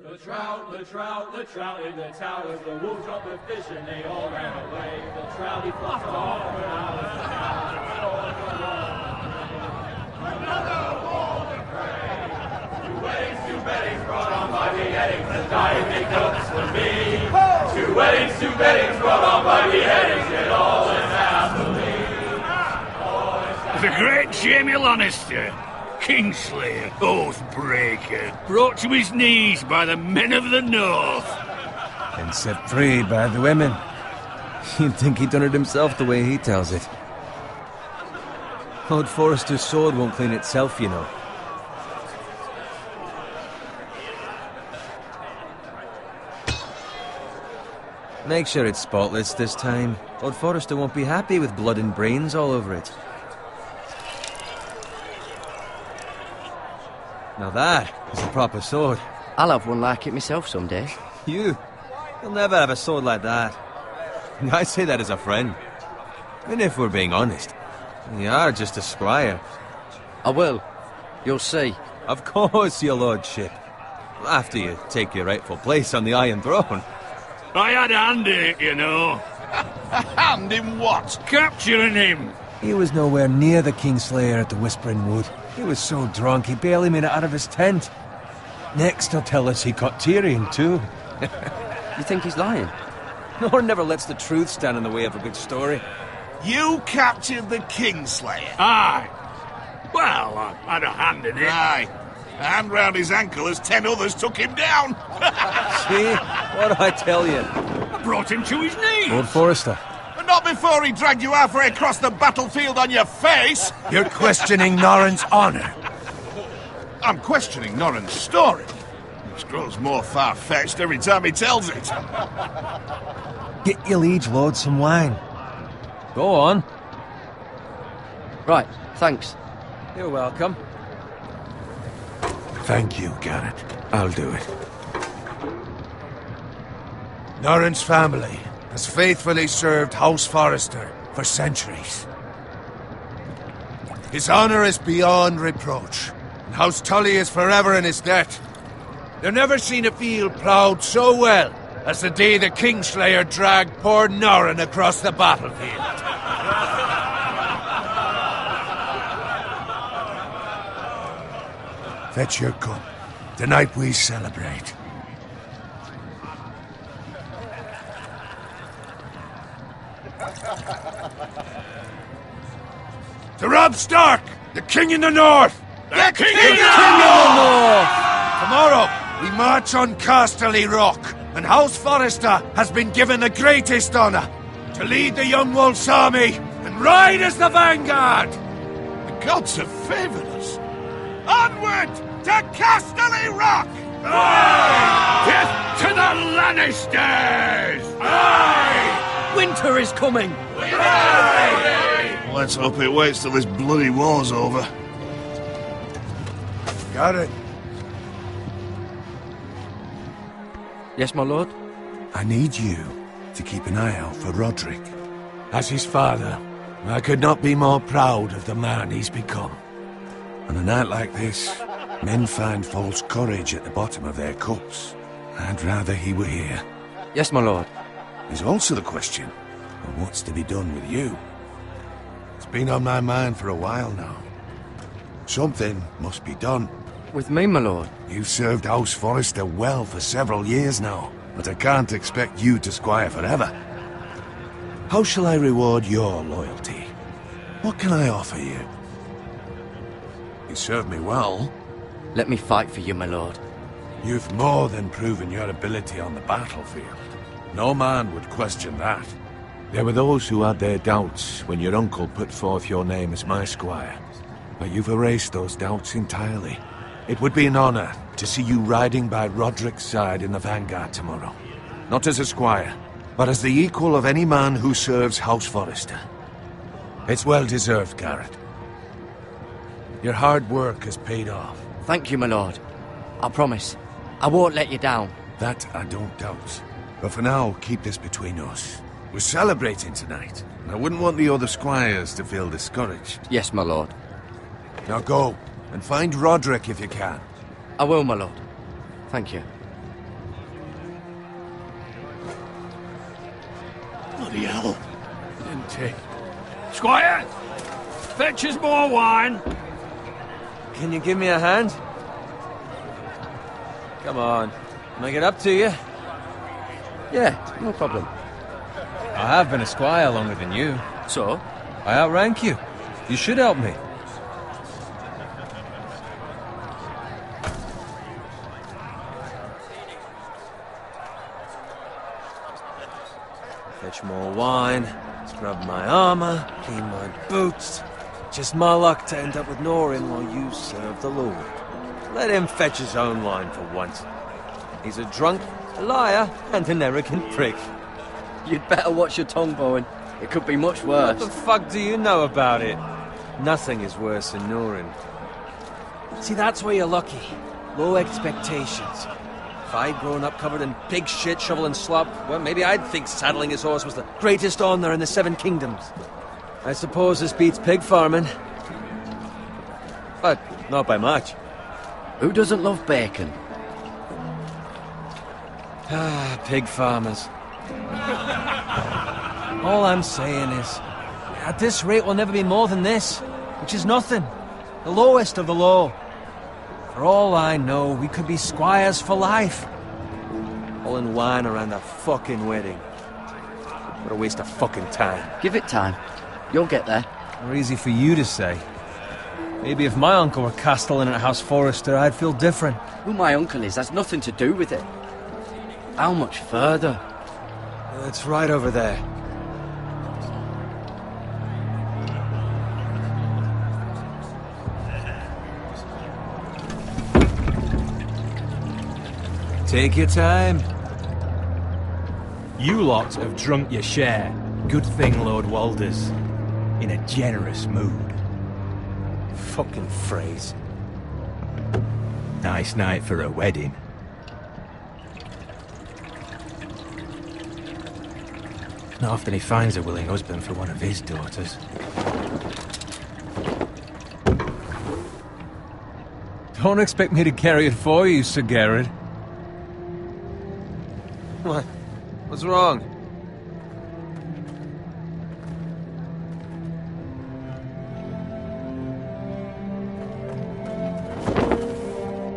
The trout in the towers, the wolves dropped the fish and they all ran away. The trout he flopped off for hours and hours. Another wall to pray. Two weddings brought on by beheadings, and dying make notes for me. Two weddings brought on by beheadings, and all is happily. The great Jamie Lannister, Kingslayer, Oathbreaker, brought to his knees by the men of the North. And set free by the women. You'd think he'd done it himself the way he tells it. Lord Forrester's sword won't clean itself, you know. Make sure it's spotless this time. Lord Forrester won't be happy with blood and brains all over it. Now that is a proper sword. I'll have one like it myself someday. You'll never have a sword like that. I say that as a friend. And if we're being honest, you are just a squire. I will. You'll see. Of course, your lordship. After you take your rightful place on the Iron Throne. I had a hand in it, you know. A hand in what? Capturing him. He was nowhere near the Kingslayer at the Whispering Wood. He was so drunk he barely made it out of his tent. Next he'll tell us he caught Tyrion too. You think he's lying? Nor never lets the truth stand in the way of a good story. You captured the Kingslayer? Aye. Well, I had a hand in it. Aye. A hand round his ankle as 10 others took him down. See? What do I tell you? I brought him to his knees. Lord Forrester. But not before he dragged you halfway across the battlefield on your face. You're questioning Norrin's honor. I'm questioning Norrin's story, which grows more far-fetched every time he tells it. Get your liege lord some wine. Go on. Right, thanks. You're welcome. Thank you, Garrett. I'll do it. Norrin's family has faithfully served House Forrester for centuries. His honor is beyond reproach, and House Tully is forever in his debt. They've never seen a field ploughed so well as the day the Kingslayer dragged poor Norrin across the battlefield. Fetch your cup. Tonight we celebrate. To Robb Stark, the King in the North! The King in the North! Tomorrow, we march on Casterly Rock, and House Forrester has been given the greatest honor to lead the Young Wolf's army and ride as the vanguard! The gods have favored us. Onward to Casterly Rock! Aye! Death to the Lannisters! Aye! Winter is coming! Aye! Let's hope it waits till this bloody war's over. Got it. Yes, my lord? I need you to keep an eye out for Roderick. As his father, I could not be more proud of the man he's become. On a night like this, men find false courage at the bottom of their cups. I'd rather he were here. Yes, my lord. There's also the question of what's to be done with you. It's been on my mind for a while now. Something must be done. With me, my lord? You've served House Forrester well for several years now, but I can't expect you to squire forever. How shall I reward your loyalty? What can I offer you? You served me well. Let me fight for you, my lord. You've more than proven your ability on the battlefield. No man would question that. There were those who had their doubts when your uncle put forth your name as my squire. But you've erased those doubts entirely. It would be an honor to see you riding by Roderick's side in the vanguard tomorrow. Not as a squire, but as the equal of any man who serves House Forrester. It's well deserved, Garrett. Your hard work has paid off. Thank you, my lord. I promise. I won't let you down. That I don't doubt. But for now, keep this between us. We're celebrating tonight, and I wouldn't want the other squires to feel discouraged. Yes, my lord. Now go, and find Roderick if you can. I will, my lord. Thank you. Bloody hell. Didn't he? Squire! Fetch us more wine. Can you give me a hand? Come on. Make it up to you. Yeah, no problem. I have been a squire longer than you. So? I outrank you. You should help me. Fetch more wine, scrub my armor, clean my boots. Just my luck to end up with Norin while you serve the Lord. Let him fetch his own wine for once. He's a drunk, a liar, and an arrogant prick. You'd better watch your tongue, Bowen. It could be much What worse. the fuck do you know about it? Nothing is worse than Norin. See, that's where you're lucky. Low expectations. If I'd grown up covered in pig shit, shovel and slop, well, maybe I'd think saddling his horse was the greatest honor in the Seven Kingdoms. I suppose this beats pig farming. But not by much. Who doesn't love bacon? Ah, pig farmers. All I'm saying is, at this rate we'll never be more than this, which is nothing. The lowest of the low. For all I know, we could be squires for life. Pulling wine around a fucking wedding. What a waste of fucking time. Give it time. You'll get there. More easy for you to say. Maybe if my uncle were castellan at House Forrester, I'd feel different. Who my uncle is has nothing to do with it. How much further? It's right over there. Take your time. You lot have drunk your share. Good thing Lord Walder's in a generous mood. Fucking phrase. Nice night for a wedding. Not often he finds a willing husband for one of his daughters. Don't expect me to carry it for you, Sir Garrett. What? What's wrong?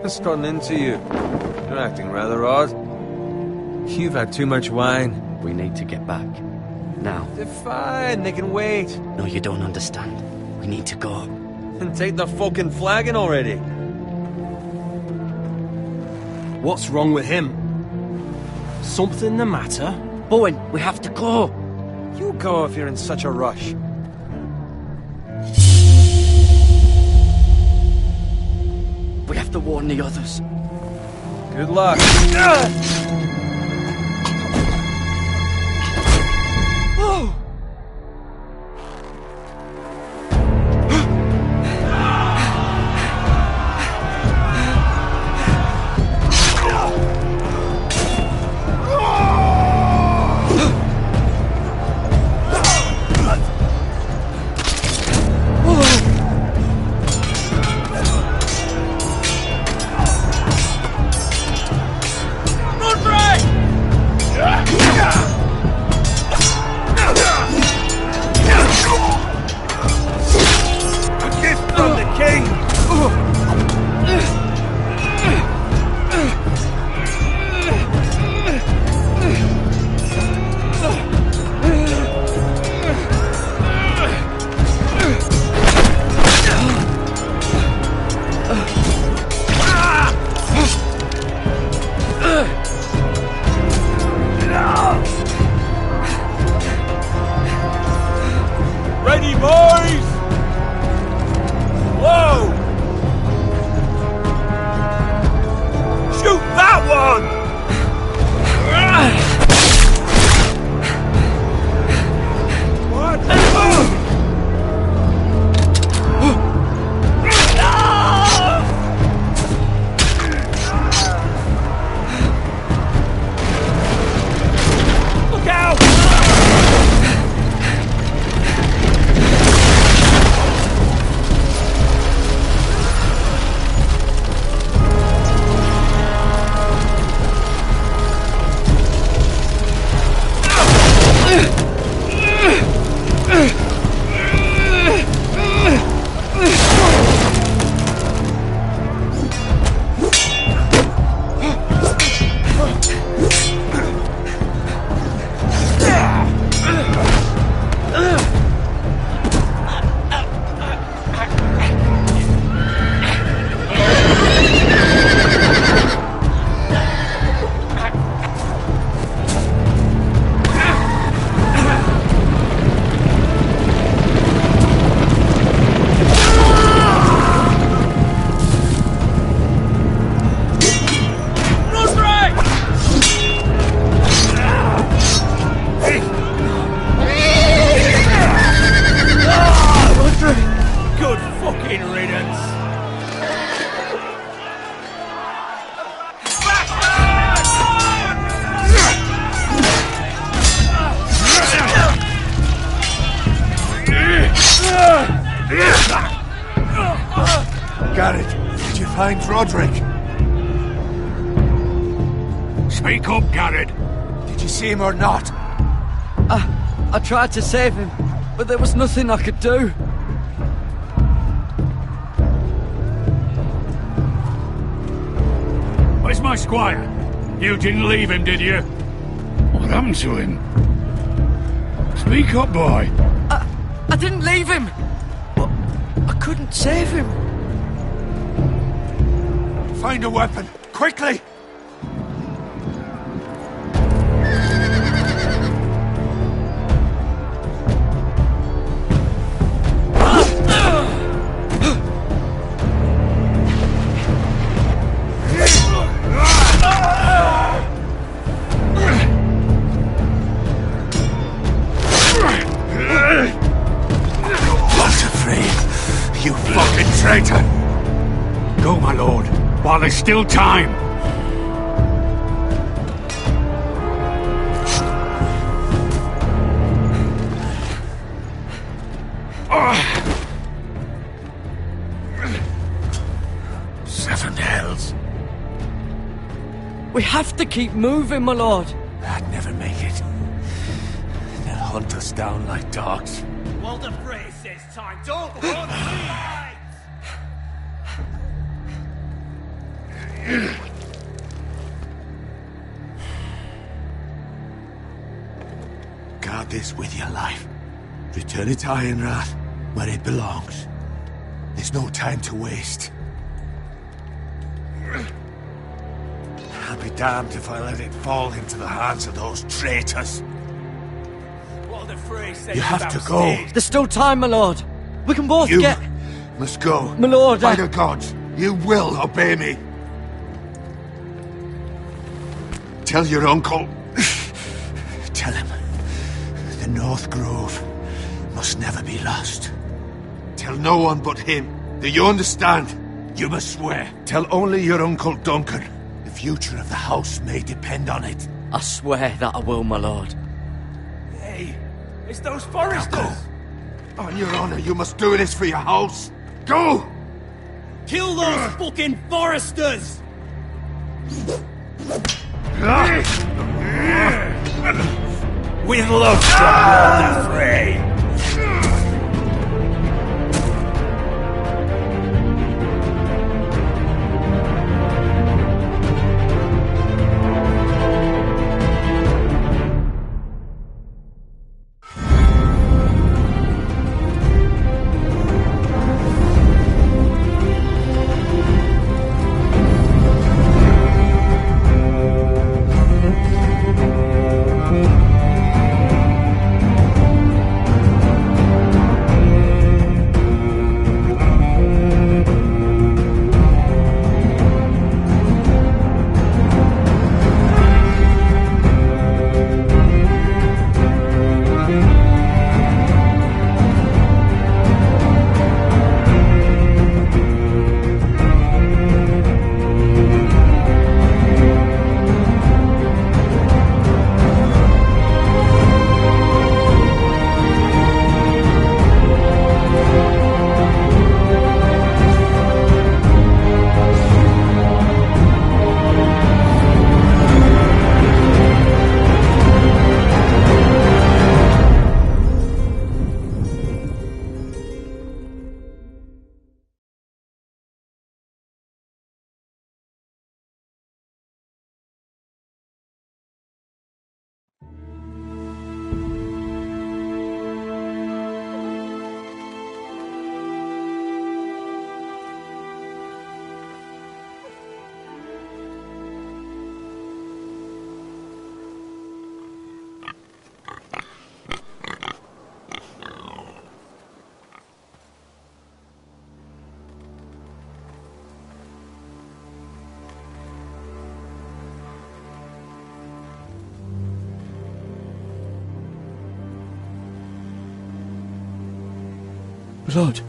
What's gotten into you? You're acting rather odd. You've had too much wine. We need to get back. Now. They're fine, they can wait. No, you don't understand. We need to go. And take the fucking flagon already. What's wrong with him? Something the matter? Bowen, we have to go. You go if you're in such a rush. We have to warn the others. Good luck. Oh! Run, Bray! find Roderick? Speak up, Garrett. Did you see him or not? I tried to save him, but there was nothing I could do. Where's my squire? You didn't leave him, did you? What happened to him? Speak up, boy. I didn't leave him, but I couldn't save him. Find a weapon, quickly! You fucking traitor! Go, my lord, while there's still time. Seven hells. We have to keep moving, my lord. I'd never make it. They'll hunt us down like dogs. Walder Frey says time. Don't run, Guard this with your life. Return it to Ironrath, where it belongs. There's no time to waste. I'll be damned if I let it fall into the hands of those traitors. Walder Frey says You have to go. There's still time, my lord. We can both You get... must go. My lord, By the gods, you will obey me. Tell your uncle. Tell him. The North Grove must never be lost. Tell no one but him. Do you understand? You must swear. Tell only your Uncle Duncan. The future of the house may depend on it. I swear that I will, my lord. Hey, it's those Now foresters. go. On your honor, you must do this for your house. Go! Kill those fucking foresters. With love from Walder Frey. Lord.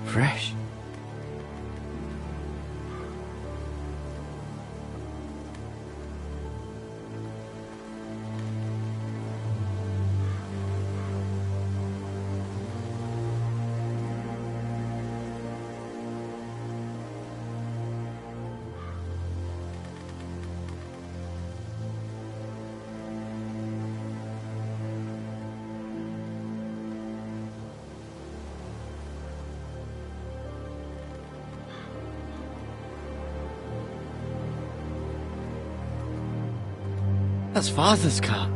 Fresh. That's Father's car.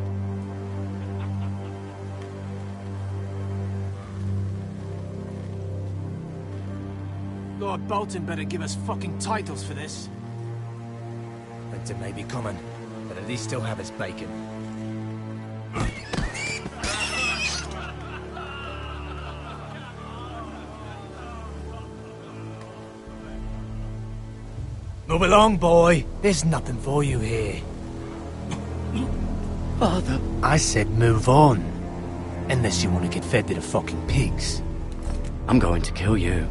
Lord Bolton better give us fucking titles for this. Winter may be coming, but at least he'll have his bacon. Move along, boy. There's nothing for you here. Father. I said move on. Unless you want to get fed to the fucking pigs. I'm going to kill you.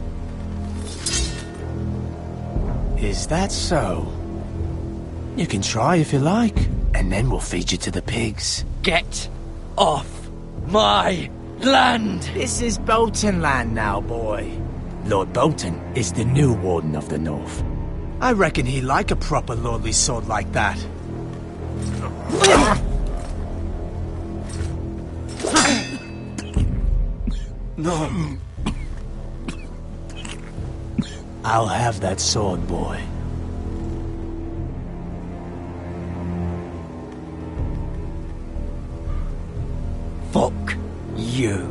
Is that so? You can try if you like, and then we'll feed you to the pigs. Get off my land! This is Bolton land now, boy. Lord Bolton is the new Warden of the North. I reckon he like a proper lordly sword like that. No. I'll have that sword, boy. Fuck you.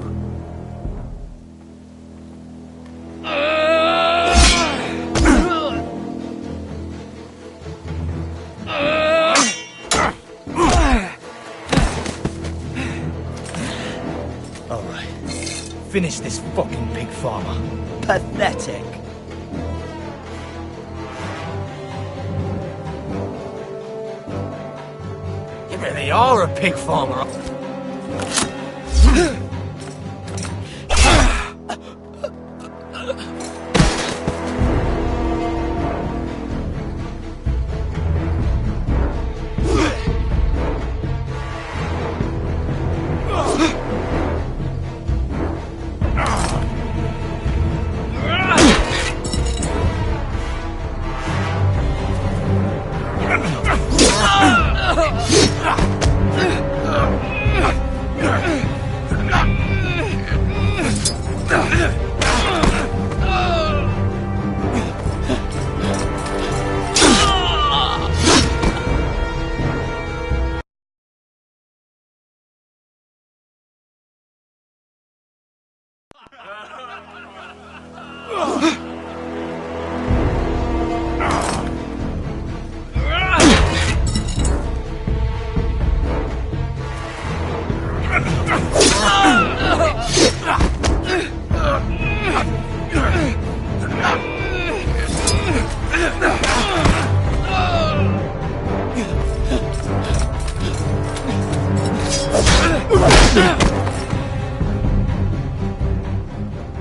Alright. Finish this fucking pig farmer. Pathetic. You really are a pig farmer.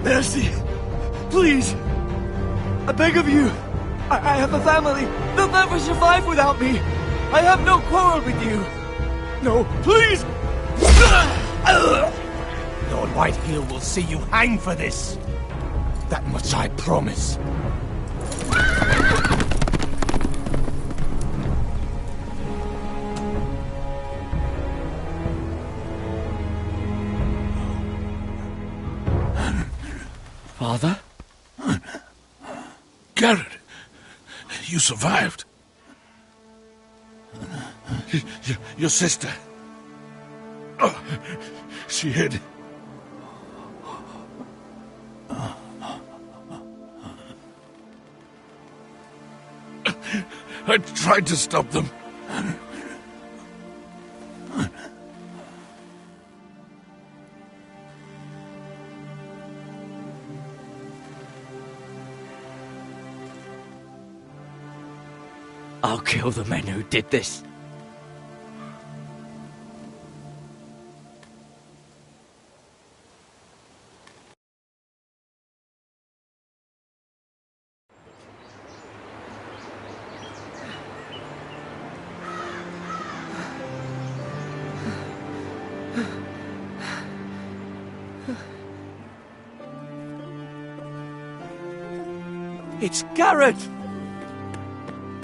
Mercy! Please! I beg of you! I have a family! They'll never survive without me! I have no quarrel with you! No, please! Lord Whitehill will see you hang for this. That much I promise. Father? Garrett, you survived. Your sister. Oh, she hid. I tried to stop them. I'll kill the men who did this. It's Garrett!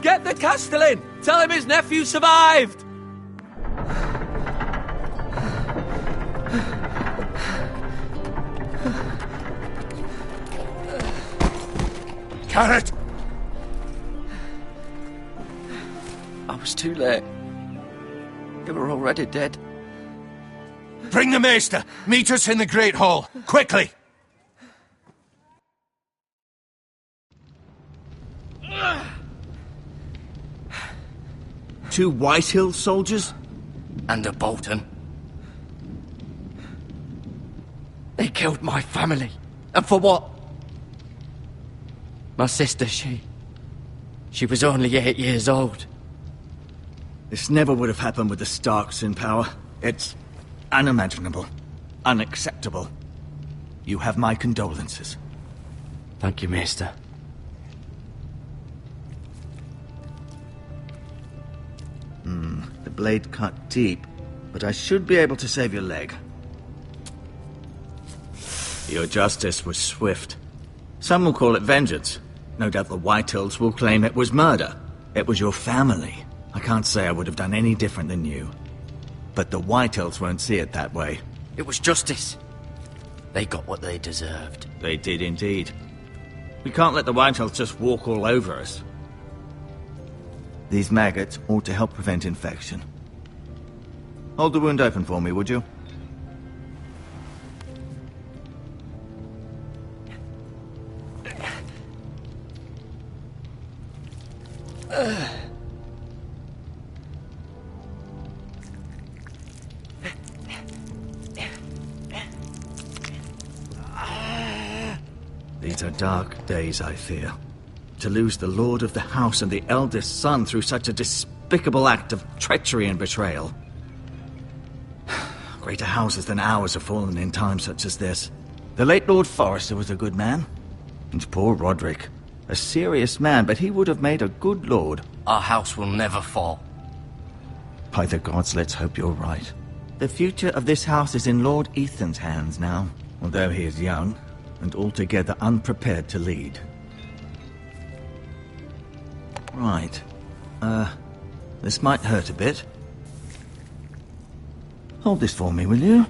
Get the Castellan! Tell him his nephew survived! Garrett! I was too late. They were already dead. Bring the Maester! Meet us in the Great Hall! Quickly! Two Whitehill soldiers? And a Bolton. They killed my family. And for what? My sister, she was only 8 years old. This never would have happened with the Starks in power. It's unimaginable. Unacceptable. You have my condolences. Thank you, Maester. The blade cut deep, but I should be able to save your leg. Your justice was swift. Some will call it vengeance. No doubt the Whitehills will claim it was murder. It was your family. I can't say I would have done any different than you. But the Whitehills won't see it that way. It was justice. They got what they deserved. They did indeed. We can't let the Whitehills just walk all over us. These maggots ought to help prevent infection. Hold the wound open for me, would you? These are dark days, I fear. To lose the lord of the house and the eldest son through such a despicable act of treachery and betrayal. Greater houses than ours have fallen in times such as this. The late Lord Forrester was a good man. And poor Roderick. A serious man, but he would have made a good lord. Our house will never fall. By the gods, let's hope you're right. The future of this house is in Lord Ethan's hands now, although he is young and altogether unprepared to lead. Right. This might hurt a bit. Hold this for me, will you?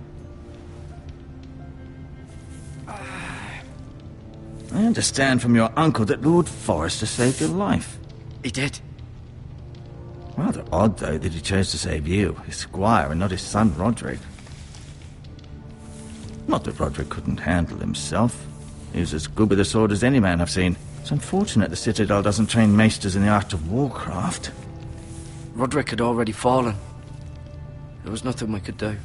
I understand from your uncle that Lord Forrester saved your life. He did. Rather odd, though, that he chose to save you, his squire, and not his son Roderick. Not that Roderick couldn't handle himself. He was as good with a sword as any man I've seen. It's unfortunate the Citadel doesn't train maesters in the art of warcraft. Roderick had already fallen. There was nothing we could do.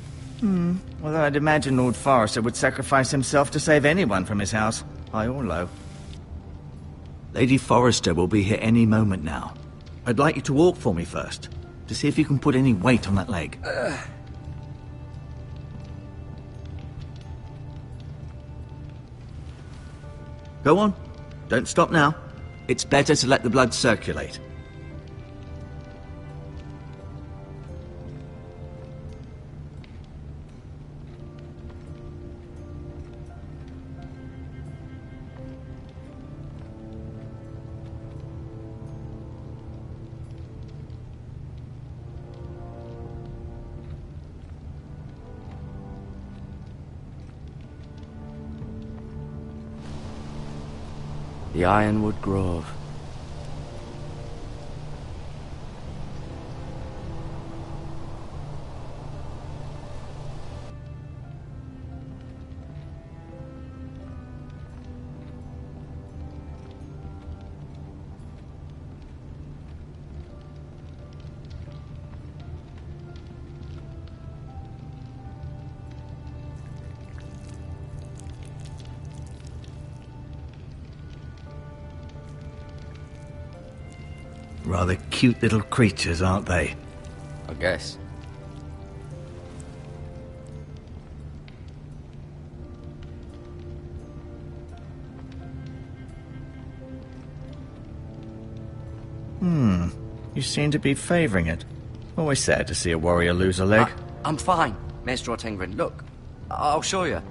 Well, I'd imagine Lord Forrester would sacrifice himself to save anyone from his house, high or low. Lady Forrester will be here any moment now. I'd like you to walk for me first, to see if you can put any weight on that leg. Go on. Don't stop now. It's better to let the blood circulate. The Ironwood Grove. Rather cute little creatures, aren't they? I guess. You seem to be favouring it. Always sad to see a warrior lose a leg. I'm fine, Maester Ortengrin. Look, I'll show you.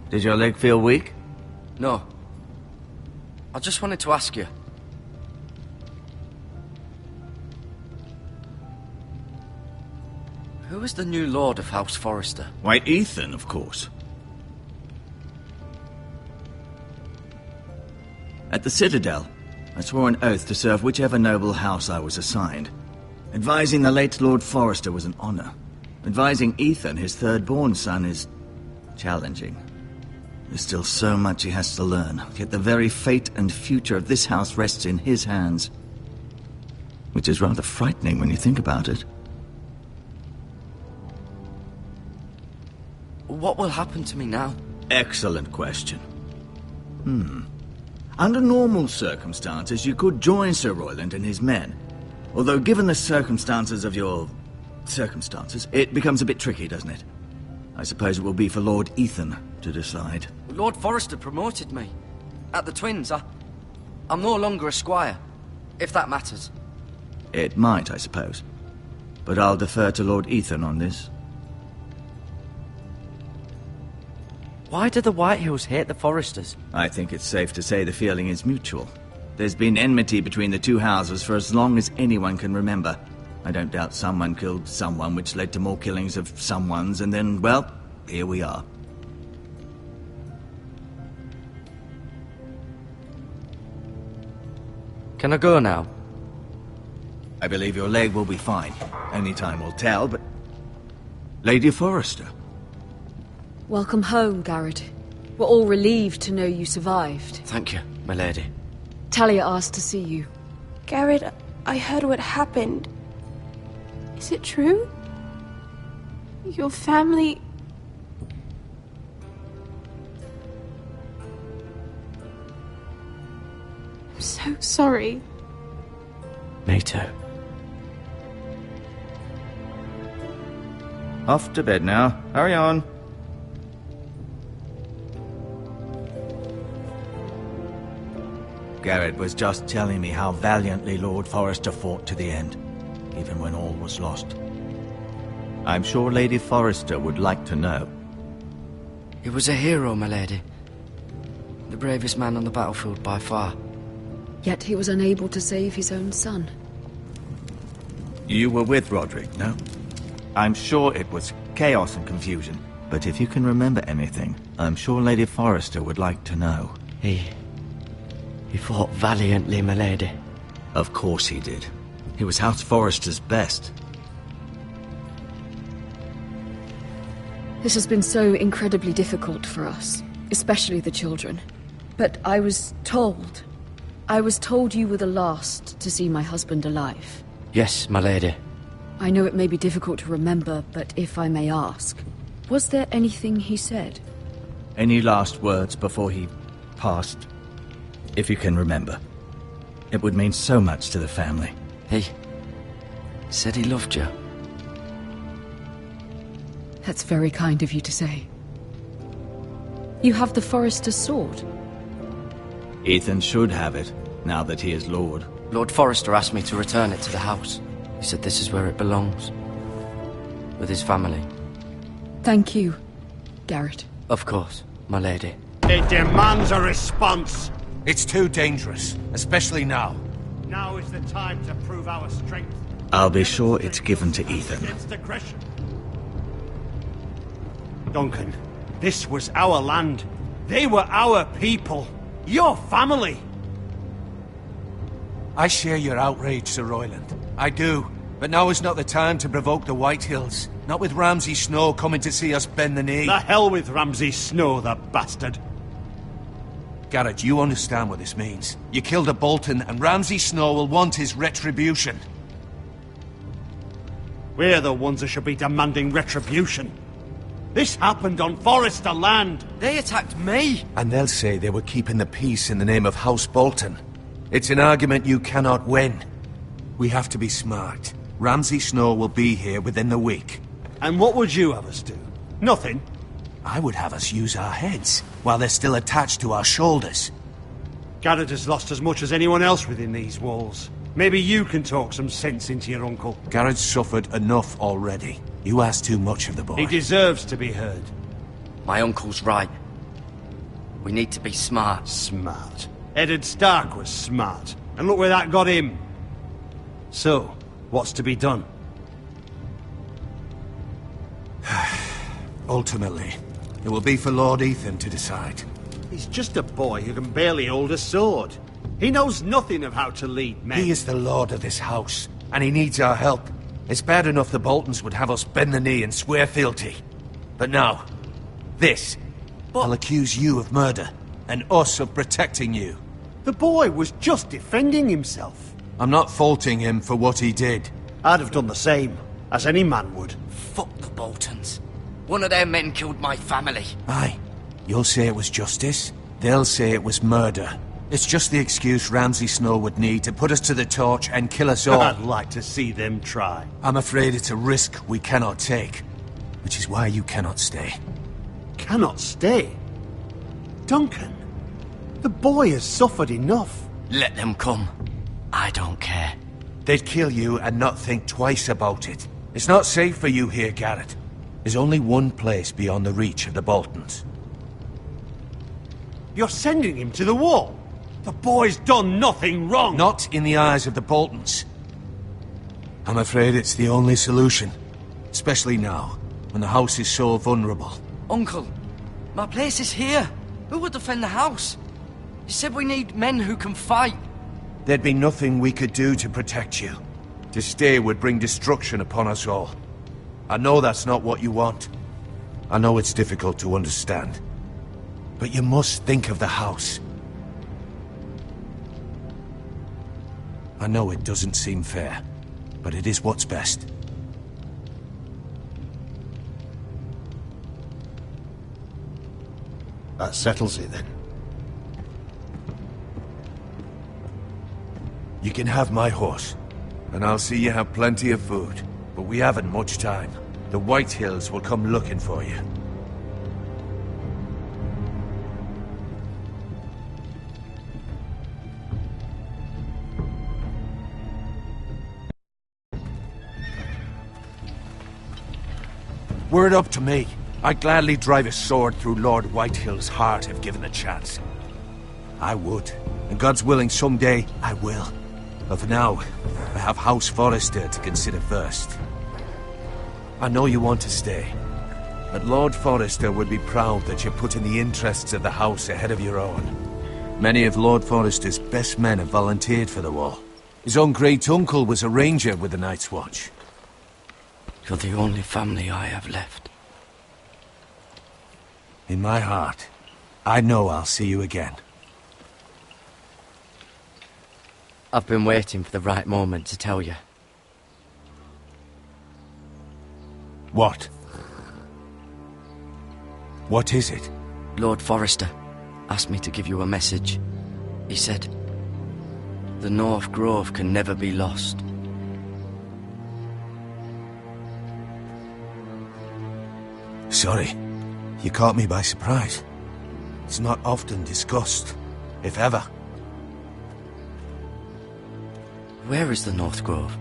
Did your leg feel weak? No. I just wanted to ask you. Who is the new Lord of House Forrester? Why, Ethan, of course. At the Citadel, I swore an oath to serve whichever noble house I was assigned. Advising the late Lord Forrester was an honor. Advising Ethan, his third-born son, is challenging. There's still so much he has to learn, yet the very fate and future of this house rests in his hands. Which is rather frightening when you think about it. What will happen to me now? Excellent question. Under normal circumstances, you could join Sir Royland and his men. Although given the circumstances of your... circumstances, it becomes a bit tricky, doesn't it? I suppose it will be for Lord Ethan to decide. Lord Forrester promoted me. At the Twins, I'm no longer a squire, if that matters. It might, I suppose. But I'll defer to Lord Ethan on this. Why do the Whitehills hate the Forresters? I think it's safe to say the feeling is mutual. There's been enmity between the two houses for as long as anyone can remember. I don't doubt someone killed someone, which led to more killings of someones, and then, well, here we are. Can I go now? I believe your leg will be fine. Only time will tell, but... Lady Forrester. Welcome home, Garrett. We're all relieved to know you survived. Thank you, my lady. Talia asked to see you. Garrett, I heard what happened. Is it true? Your family... I'm so sorry. Me too. Off to bed now. Hurry on. Garrett was just telling me how valiantly Lord Forrester fought to the end, even when all was lost. I'm sure Lady Forrester would like to know. He was a hero, my lady. The bravest man on the battlefield by far. Yet he was unable to save his own son. You were with Roderick, no? I'm sure it was chaos and confusion, but if you can remember anything, I'm sure Lady Forrester would like to know. He fought valiantly, my lady. Of course he did. He was House Forrester's best. This has been so incredibly difficult for us, especially the children. But I was told you were the last to see my husband alive. Yes, my lady. I know it may be difficult to remember, but if I may ask, was there anything he said? Any last words before he passed? If you can remember. It would mean so much to the family. He said he loved you. That's very kind of you to say. You have the Forrester's sword. Ethan should have it, now that he is Lord. Lord Forrester asked me to return it to the house. He said this is where it belongs. With his family. Thank you, Garrett. Of course, my lady. It demands a response. It's too dangerous, especially now. Now is the time to prove our strength. I'll be sure it's given to Ethan. Against aggression. Duncan, this was our land. They were our people. Your family. I share your outrage, Sir Royland. I do. But now is not the time to provoke the Whitehills. Not with Ramsay Snow coming to see us bend the knee. The hell with Ramsay Snow, the bastard. Garrett, you understand what this means. You killed a Bolton, and Ramsay Snow will want his retribution. We're the ones that should be demanding retribution. This happened on Forrester land. They attacked me. And they'll say they were keeping the peace in the name of House Bolton. It's an argument you cannot win. We have to be smart. Ramsay Snow will be here within the week. And what would you have us do? Nothing. I would have us use our heads, while they're still attached to our shoulders. Garrett has lost as much as anyone else within these walls. Maybe you can talk some sense into your uncle. Garrett's suffered enough already. You ask too much of the boy. He deserves to be heard. My uncle's right. We need to be smart. Smart. Eddard Stark was smart. And look where that got him. So, what's to be done? Ultimately, it will be for Lord Ethan to decide. He's just a boy who can barely hold a sword. He knows nothing of how to lead men. He is the lord of this house, and he needs our help. It's bad enough the Boltons would have us bend the knee and swear fealty. But now, this. I'll accuse you of murder, and us of protecting you. The boy was just defending himself. I'm not faulting him for what he did. I'd have done the same, as any man would. Fuck the Boltons. One of their men killed my family. Aye. You'll say it was justice. They'll say it was murder. It's just the excuse Ramsay Snow would need to put us to the torch and kill us all. I'd like to see them try. I'm afraid it's a risk we cannot take. Which is why you cannot stay. Cannot stay? Duncan, the boy has suffered enough. Let them come. I don't care. They'd kill you and not think twice about it. It's not safe for you here, Garrett. There's only one place beyond the reach of the Boltons. You're sending him to the wall? The boy's done nothing wrong! Not in the eyes of the Boltons. I'm afraid it's the only solution. Especially now, when the house is so vulnerable. Uncle, my place is here. Who would defend the house? You said we need men who can fight. There'd be nothing we could do to protect you. To stay would bring destruction upon us all. I know that's not what you want. I know it's difficult to understand. But you must think of the house. I know it doesn't seem fair, but it is what's best. That settles it, then. You can have my horse, and I'll see you have plenty of food. But we haven't much time. The White Hills will come looking for you. Were it up to me, I'd gladly drive a sword through Lord Whitehill's heart if given the chance. I would, and God's willing someday I will. But for now, I have House Forrester to consider first. I know you want to stay, but Lord Forrester would be proud that you're putting the interests of the house ahead of your own. Many of Lord Forrester's best men have volunteered for the wall. His own great-uncle was a ranger with the Night's Watch. You're the only family I have left. In my heart, I know I'll see you again. I've been waiting for the right moment to tell you. What? What is it? Lord Forrester asked me to give you a message. He said, the North Grove can never be lost. Sorry, you caught me by surprise. It's not often discussed, if ever. Where is the North Grove?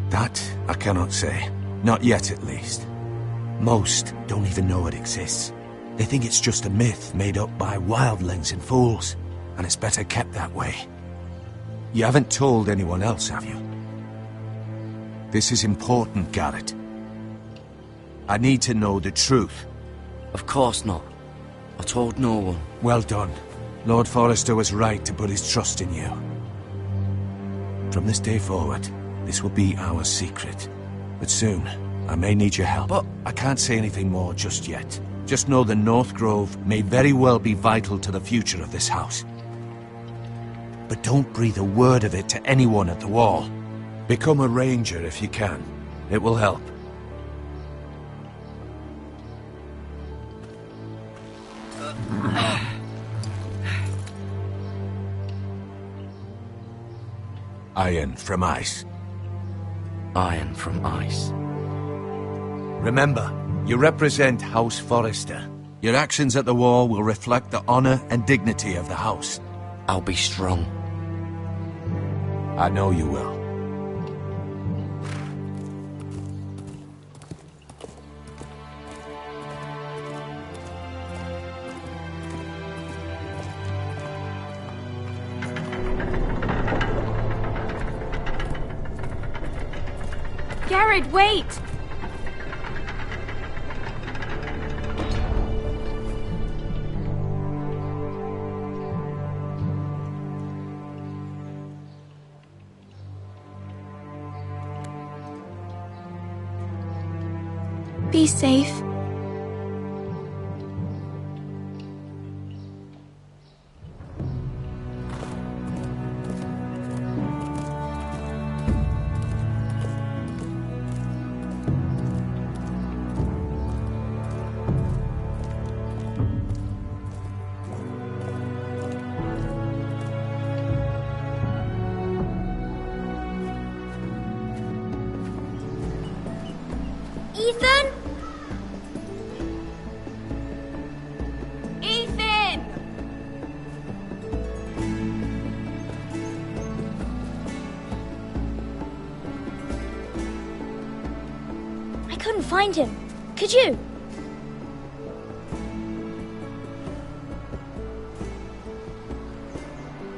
That I cannot say. Not yet, at least. Most don't even know it exists. They think it's just a myth made up by wildlings and fools, and it's better kept that way. You haven't told anyone else, have you? This is important, Garrett. I need to know the truth. Of course not. I told no one. Well done. Lord Forrester was right to put his trust in you. From this day forward, this will be our secret. But soon, I may need your help. But I can't say anything more just yet. Just know the North Grove may very well be vital to the future of this house. But don't breathe a word of it to anyone at the wall. Become a ranger if you can. It will help. Iron from ice. Iron from ice. Remember, you represent House Forrester. Your actions at the war will reflect the honor and dignity of the house. I'll be strong. I know you will. Garrett, wait! Be safe. Ethan? Ethan! I couldn't find him. Could you?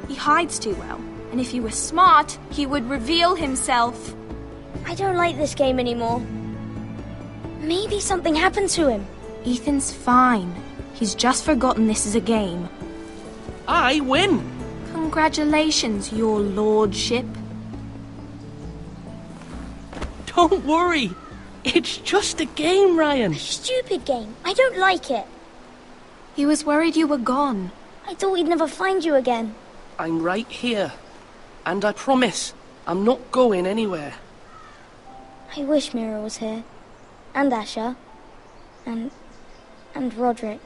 He hides too well, and if he were smart, he would reveal himself. I don't like this game anymore. Maybe something happened to him. Ethan's fine. He's just forgotten this is a game. I win! Congratulations, your lordship. Don't worry. It's just a game, Ryan. Stupid game. I don't like it. He was worried you were gone. I thought we'd never find you again. I'm right here. And I promise, I'm not going anywhere. I wish Mira was here. And Asher. And Roderick.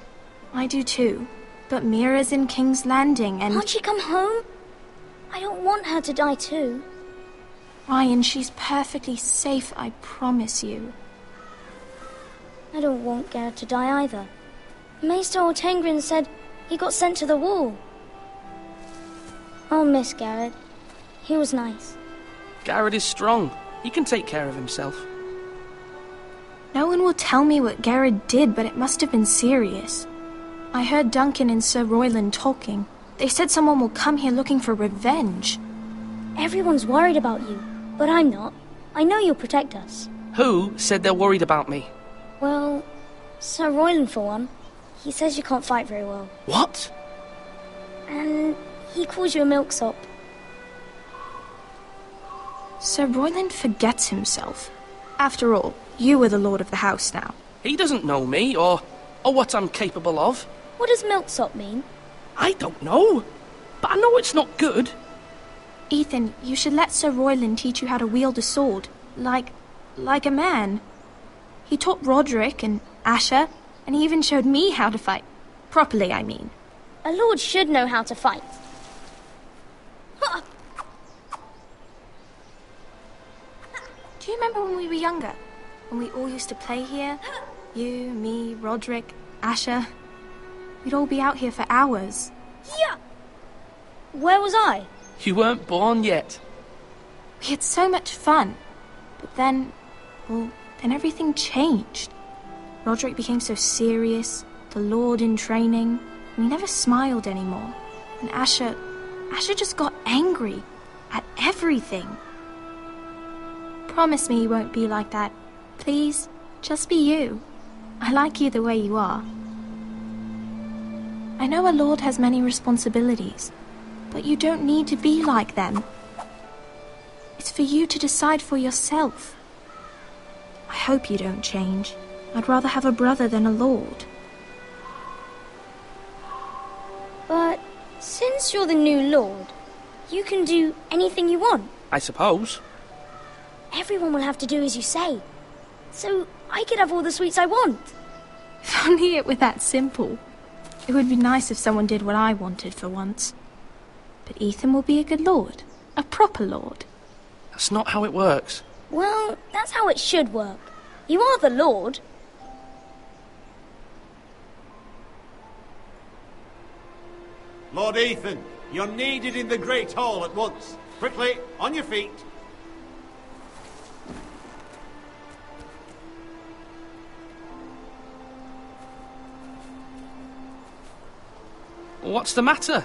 I do too. But Mira's in King's Landing and... Can't she come home? I don't want her to die too. Ryan, she's perfectly safe, I promise you. I don't want Garrett to die either. Maester Ortengrin said he got sent to the wall. I'll miss Garrett. He was nice. Garrett is strong. He can take care of himself. No one will tell me what Garrett did, but it must have been serious. I heard Duncan and Sir Royland talking. They said someone will come here looking for revenge. Everyone's worried about you, but I'm not. I know you'll protect us. Who said they're worried about me? Well, Sir Royland for one. He says you can't fight very well. What? And he calls you a milksop. Sir Royland forgets himself. After all, you are the lord of the house now. He doesn't know me, or what I'm capable of. What does milksop mean? I don't know, but I know it's not good. Ethan, you should let Sir Royland teach you how to wield a sword, like a man. He taught Roderick and Asher, and he even showed me how to fight. Properly, I mean. A lord should know how to fight. Do you remember when we were younger? When we all used to play here? You, me, Roderick, Asher. We'd all be out here for hours. Yeah! Where was I? You weren't born yet. We had so much fun. But then everything changed. Roderick became so serious, the Lord in training, and he never smiled anymore. And Asher just got angry at everything. Promise me you won't be like that. Please, just be you. I like you the way you are. I know a lord has many responsibilities, but you don't need to be like them. It's for you to decide for yourself. I hope you don't change. I'd rather have a brother than a lord. But since you're the new lord, you can do anything you want. I suppose. Everyone will have to do as you say. So I could have all the sweets I want. If only it were that simple. It would be nice if someone did what I wanted for once. But Ethan will be a good lord. A proper lord. That's not how it works. Well, that's how it should work. You are the lord. Lord Ethan, you're needed in the Great Hall at once. Quickly, on your feet. What's the matter?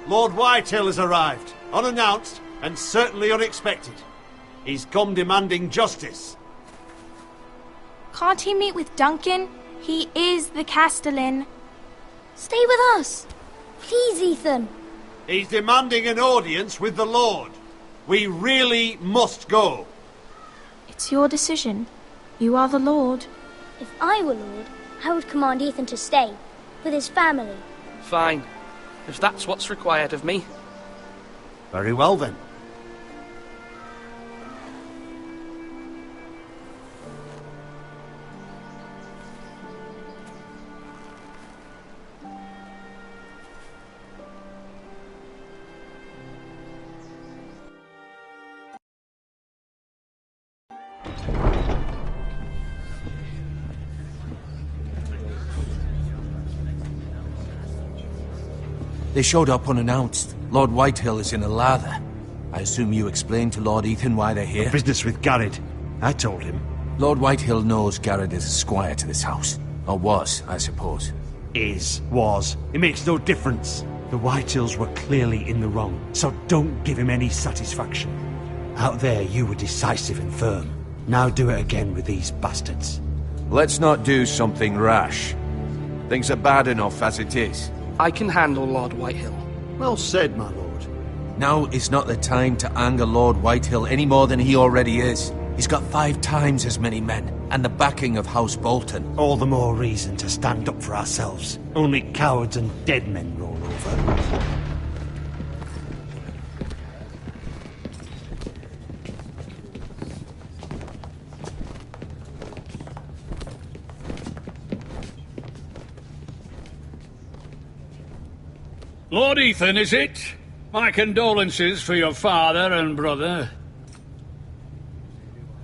Lord Whitehill has arrived, unannounced and certainly unexpected. He's come demanding justice. Can't he meet with Duncan? He is the Castellan. Stay with us. Please, Ethan. He's demanding an audience with the Lord. We really must go. It's your decision. You are the Lord. If I were Lord, I would command Ethan to stay, with his family. Fine, if that's what's required of me. Very well then. They showed up unannounced. Lord Whitehill is in a lather. I assume you explained to Lord Ethan why they're here? The business with Garrett. I told him. Lord Whitehill knows Garrett is a squire to this house. Or was, I suppose. Was. It makes no difference. The Whitehills were clearly in the wrong, so don't give him any satisfaction. Out there, you were decisive and firm. Now do it again with these bastards. Let's not do something rash. Things are bad enough as it is. I can handle Lord Whitehill. Well said, my lord. Now is not the time to anger Lord Whitehill any more than he already is. He's got 5 times as many men, and the backing of House Bolton. All the more reason to stand up for ourselves. Only cowards and dead men roll over. Lord Ethan, is it? My condolences for your father and brother.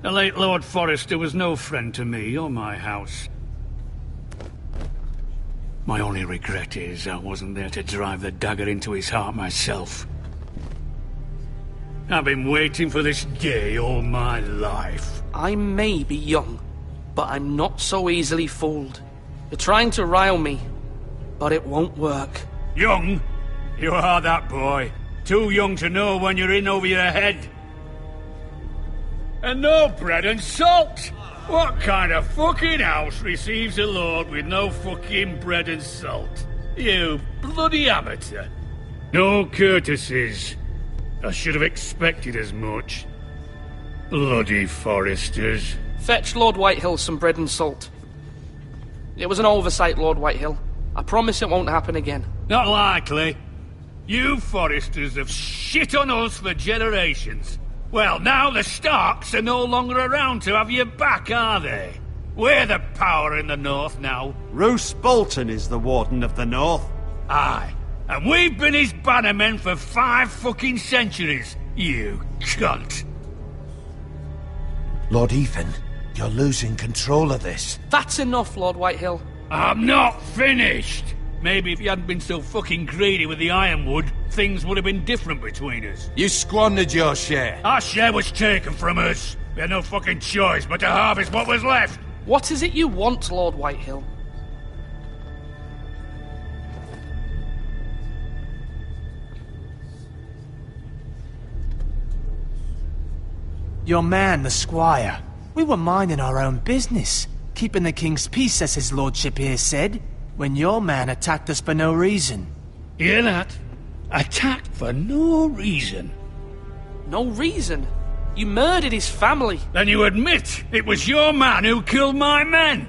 The late Lord Forrester was no friend to me or my house. My only regret is I wasn't there to drive the dagger into his heart myself. I've been waiting for this day all my life. I may be young, but I'm not so easily fooled. You're trying to rile me, but it won't work. Young? You are that boy. Too young to know when you're in over your head. And no bread and salt! What kind of fucking house receives a lord with no fucking bread and salt? You bloody amateur. No courtesies. I should have expected as much. Bloody Forresters. Fetch Lord Whitehill some bread and salt. It was an oversight, Lord Whitehill. I promise it won't happen again. Not likely. You Forresters have shit on us for generations. Well, now the Starks are no longer around to have your back, are they? We're the power in the north now. Roose Bolton is the Warden of the North. Aye. And we've been his bannermen for 5 fucking centuries, you cunt. Lord Ethan, you're losing control of this. That's enough, Lord Whitehill. I'm not finished. Maybe if you hadn't been so fucking greedy with the ironwood, things would have been different between us. You squandered your share. Our share was taken from us. We had no fucking choice but to harvest what was left. What is it you want, Lord Whitehill? Your man, the squire. We were minding our own business, keeping the king's peace, as his lordship here said, when your man attacked us for no reason. Hear that? Attacked for no reason. No reason? You murdered his family. Then you admit it was your man who killed my men.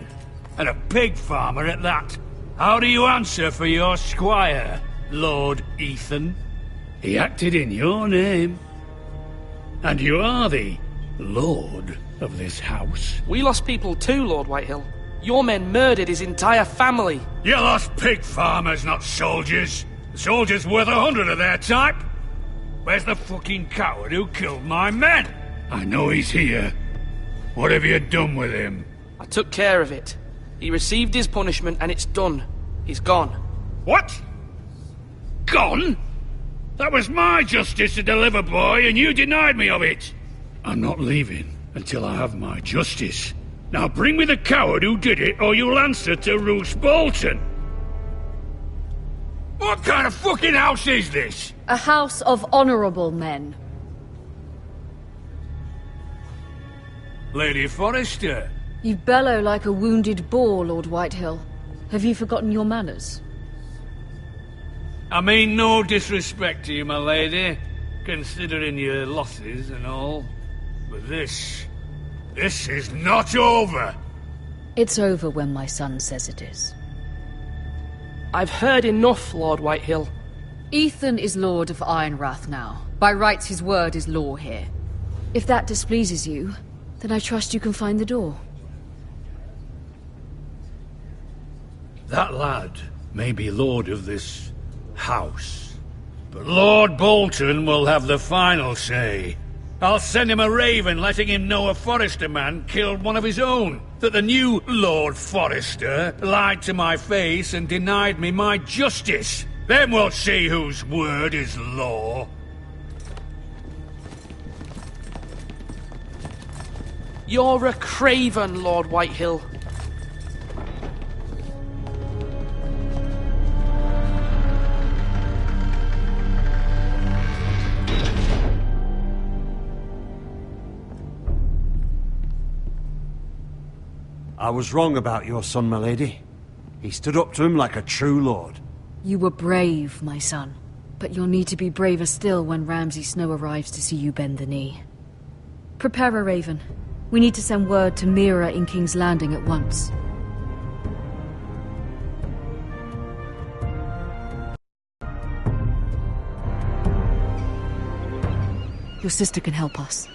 And a pig farmer at that. How do you answer for your squire, Lord Ethan? He acted in your name. And you are the lord of this house. We lost people too, Lord Whitehill. Your men murdered his entire family. You lost pig farmers, not soldiers. The soldiers worth 100 of their type. Where's the fucking coward who killed my men? I know he's here. What have you done with him? I took care of it. He received his punishment and it's done. He's gone. What? Gone? That was my justice to deliver, boy, and you denied me of it. I'm not leaving until I have my justice. Now bring me the coward who did it, or you'll answer to Roose Bolton. What kind of fucking house is this? A house of honorable men. Lady Forrester. You bellow like a wounded boar, Lord Whitehill. Have you forgotten your manners? I mean no disrespect to you, my lady, considering your losses and all. But this is not over. It's over when my son says it is. I've heard enough, Lord Whitehill. Ethan is Lord of Ironrath now. By rights, his word is law here. If that displeases you, then I trust you can find the door. That lad may be lord of this house, but Lord Bolton will have the final say. I'll send him a raven letting him know a Forrester man killed one of his own, that the new Lord Forrester lied to my face and denied me my justice. Then we'll see whose word is law. You're a craven, Lord Whitehill. I was wrong about your son, my lady. He stood up to him like a true lord. You were brave, my son. But you'll need to be braver still when Ramsay Snow arrives to see you bend the knee. Prepare a raven. We need to send word to Mira in King's Landing at once. Your sister can help us.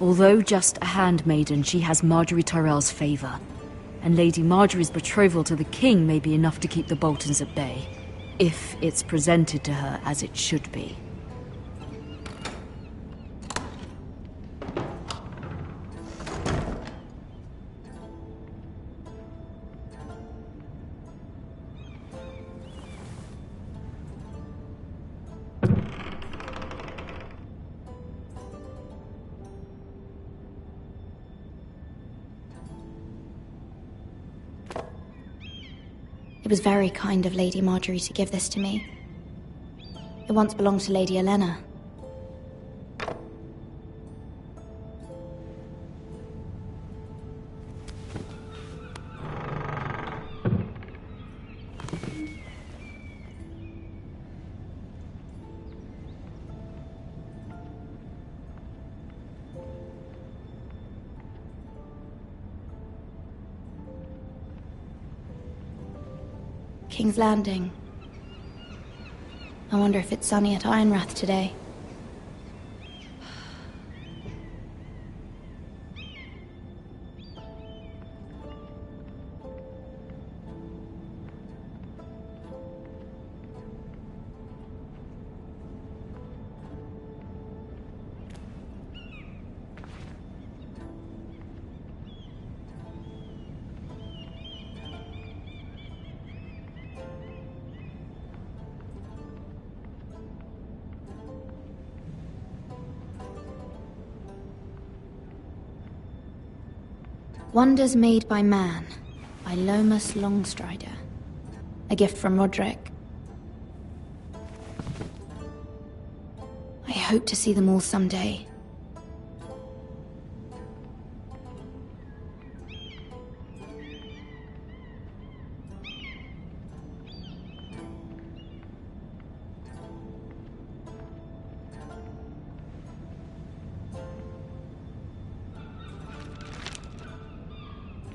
Although just a handmaiden, she has Marjorie Tyrell's favor. And Lady Marjorie's betrothal to the king may be enough to keep the Boltons at bay, if it's presented to her as it should be. It was very kind of Lady Marjorie to give this to me. It once belonged to Lady Olenna. King's Landing. I wonder if it's sunny at Ironrath today. Wonders Made by Man, by Lomas Longstrider. A gift from Roderick. I hope to see them all someday.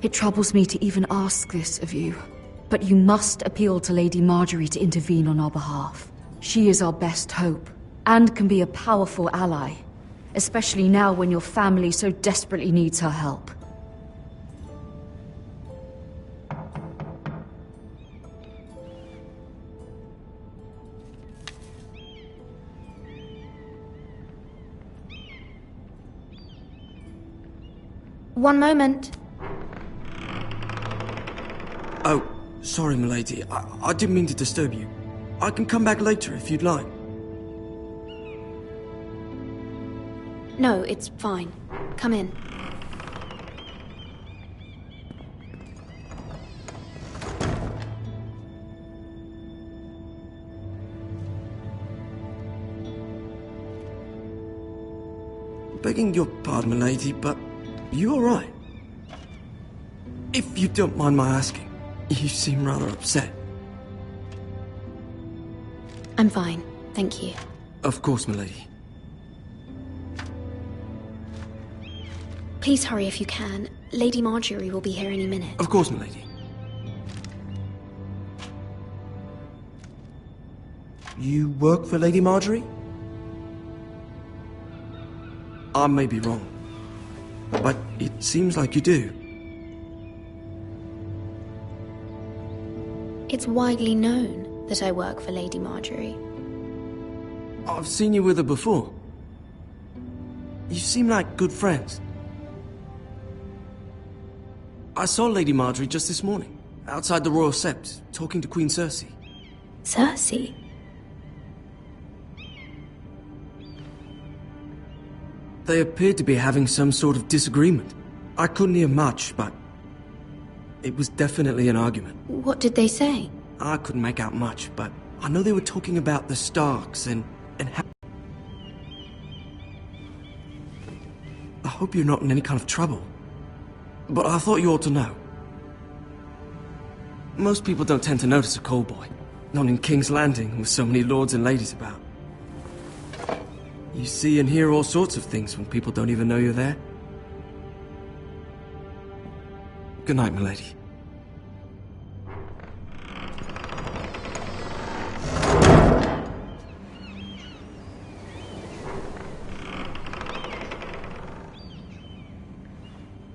It troubles me to even ask this of you, but you must appeal to Lady Marjorie to intervene on our behalf. She is our best hope, and can be a powerful ally, especially now when your family so desperately needs her help. One moment. Oh, sorry, milady. I didn't mean to disturb you. I can come back later if you'd like. No, it's fine. Come in. Begging your pardon, milady, but you all right? If you don't mind my asking. You seem rather upset. I'm fine, thank you. Of course, milady. Please hurry if you can. Lady Marjorie will be here any minute. Of course, milady. You work for Lady Marjorie? I may be wrong, but it seems like you do. It's widely known that I work for Lady Marjorie. I've seen you with her before. You seem like good friends. I saw Lady Marjorie just this morning, outside the Royal Sept, talking to Queen Cersei. Cersei? They appeared to be having some sort of disagreement. I couldn't hear much, but it was definitely an argument. What did they say? I couldn't make out much, but I know they were talking about the Starks and how... I hope you're not in any kind of trouble, but I thought you ought to know. Most people don't tend to notice a callboy, not in King's Landing with so many lords and ladies about. You see and hear all sorts of things when people don't even know you're there. Good night, milady.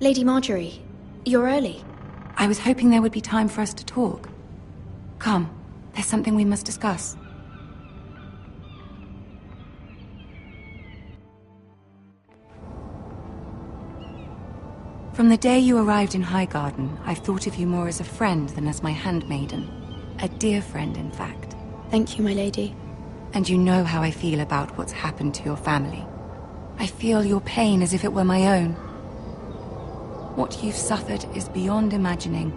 Lady Marjorie, you're early. I was hoping there would be time for us to talk. Come, there's something we must discuss. From the day you arrived in Highgarden, I've thought of you more as a friend than as my handmaiden. A dear friend, in fact. Thank you, my lady. And you know how I feel about what's happened to your family. I feel your pain as if it were my own. What you've suffered is beyond imagining.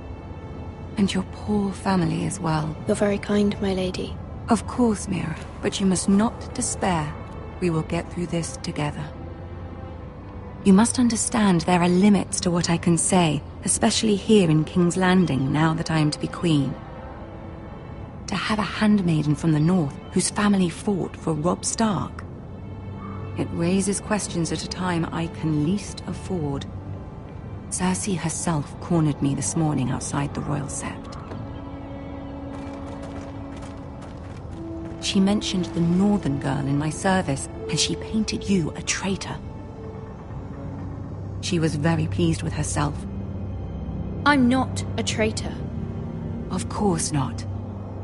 And your poor family as well. You're very kind, my lady. Of course, Mira, but you must not despair. We will get through this together. You must understand there are limits to what I can say, especially here in King's Landing, now that I am to be queen. To have a handmaiden from the north whose family fought for Robb Stark. It raises questions at a time I can least afford. Cersei herself cornered me this morning outside the Royal Sept. She mentioned the northern girl in my service, and she painted you a traitor. She was very pleased with herself. I'm not a traitor. Of course not.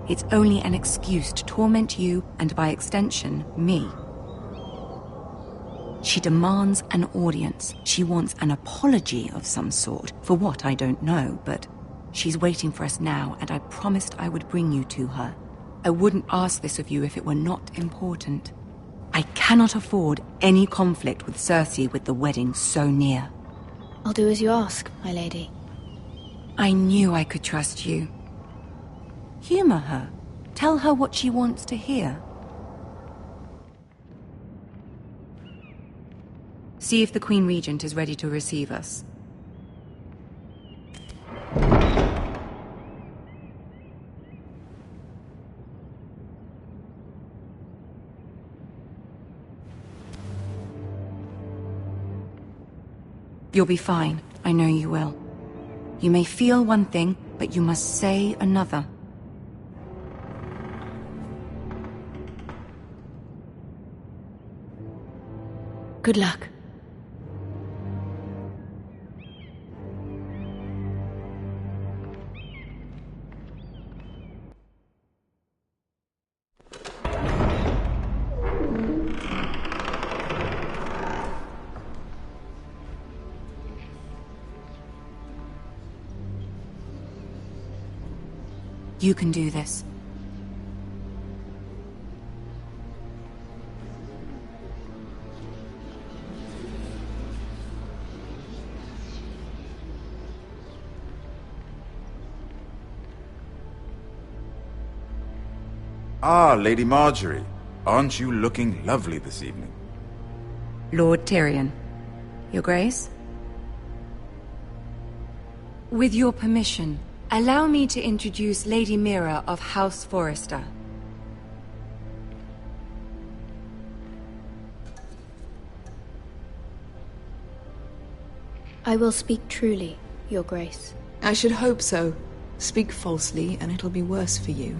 It's only an excuse to torment you, and by extension, me. She demands an audience. She wants an apology of some sort, for what I don't know, but she's waiting for us now, and I promised I would bring you to her. I wouldn't ask this of you if it were not important. I cannot afford any conflict with Cersei with the wedding so near. I'll do as you ask, my lady. I knew I could trust you. Humor her. Tell her what she wants to hear. See if the Queen Regent is ready to receive us. You'll be fine. I know you will. You may feel one thing, but you must say another. Good luck. You can do this. Ah, Lady Marjorie. Aren't you looking lovely this evening? Lord Tyrion. Your Grace? With your permission, allow me to introduce Lady Mira of House Forrester. I will speak truly, Your Grace. I should hope so. Speak falsely, and it'll be worse for you.